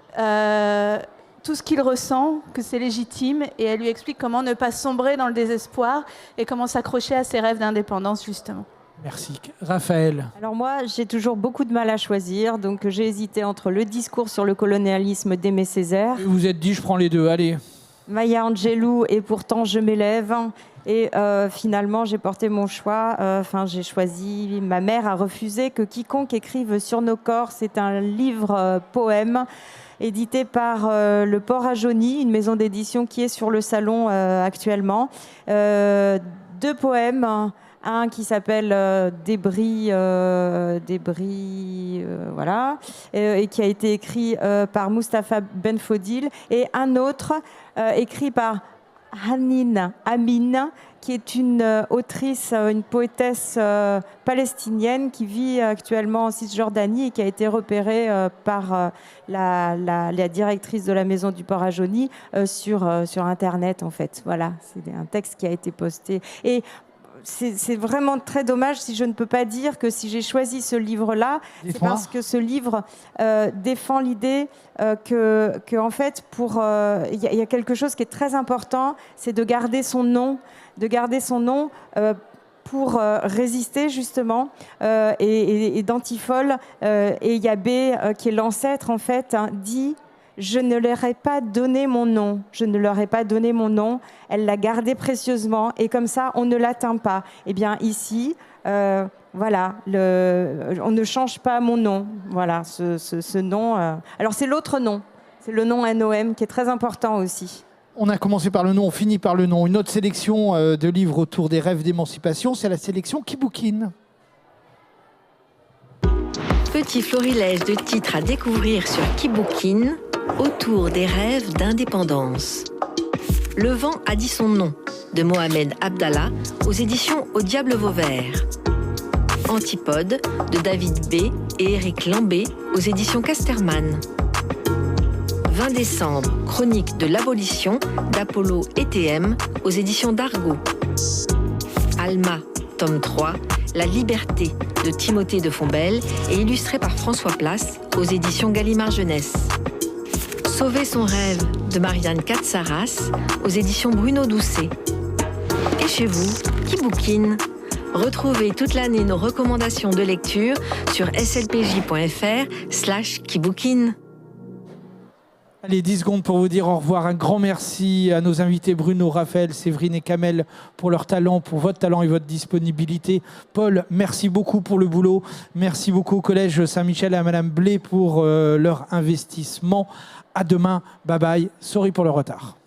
tout ce qu'il ressent, que c'est légitime, et elle lui explique comment ne pas sombrer dans le désespoir et comment s'accrocher à ses rêves d'indépendance, justement. Merci. Raphaël. Alors moi, j'ai toujours beaucoup de mal à choisir, donc j'ai hésité entre le discours sur le colonialisme d'Aimé Césaire. Vous vous êtes dit, je prends les deux, allez. Maya Angelou, et pourtant je m'élève. Et finalement, j'ai porté mon choix. J'ai choisi Ma mère a refusé que quiconque écrive sur nos corps. C'est un livre poème édité par le Port à Jauny, une maison d'édition qui est sur le salon actuellement. 2 poèmes. Un qui s'appelle Débris, voilà, et qui a été écrit par Mustapha Benfodil, et un autre écrit par Hanin Amin, qui est une autrice, une poétesse palestinienne qui vit actuellement en Cisjordanie et qui a été repérée par la directrice de la maison du Port à Jauny sur Internet, en fait. Voilà, c'est un texte qui a été posté. Et c'est vraiment très dommage si je ne peux pas dire que si j'ai choisi ce livre-là, c'est parce que ce livre défend l'idée que en fait, il y a quelque chose qui est très important, c'est de garder son nom, pour résister justement. Et d'Antifol, et Yabé, qui est l'ancêtre en fait, dit « Je ne leur ai pas donné mon nom, je ne leur ai pas donné mon nom, elle l'a gardé précieusement et comme ça on ne l'atteint pas. » Eh bien ici, voilà, on ne change pas mon nom, voilà, ce nom. Alors c'est l'autre nom, c'est le nom NOM qui est très important aussi. On a commencé par le nom, on finit par le nom. Une autre sélection de livres autour des rêves d'émancipation, c'est la sélection Qui bouquine. Petit florilège de titres à découvrir sur Qui bouquine autour des rêves d'indépendance. Le vent a dit son nom de Mohamed Abdallah aux éditions Au Diable Vauvert. Antipode de David B. et Éric Lambé aux éditions Casterman. 20 décembre, chronique de l'abolition d'Apollo ETM aux éditions d'Argo. Alma, tome 3, La liberté de Timothée de Fontbelle et illustré par François Place aux éditions Gallimard Jeunesse. Sauver son rêve de Marianne Katsaras aux éditions Bruno Doucet. Et chez vous, Qui bouquine? Retrouvez toute l'année nos recommandations de lecture sur slpj.fr/Qui bouquine. Allez, 10 secondes pour vous dire au revoir. Un grand merci à nos invités Bruno, Raphaël, Séverine et Kamel pour leur talent, pour votre talent et votre disponibilité. Paul, merci beaucoup pour le boulot. Merci beaucoup au Collège Saint-Michel et à Madame Blé pour leur investissement. À demain. Bye bye. Sorry pour le retard.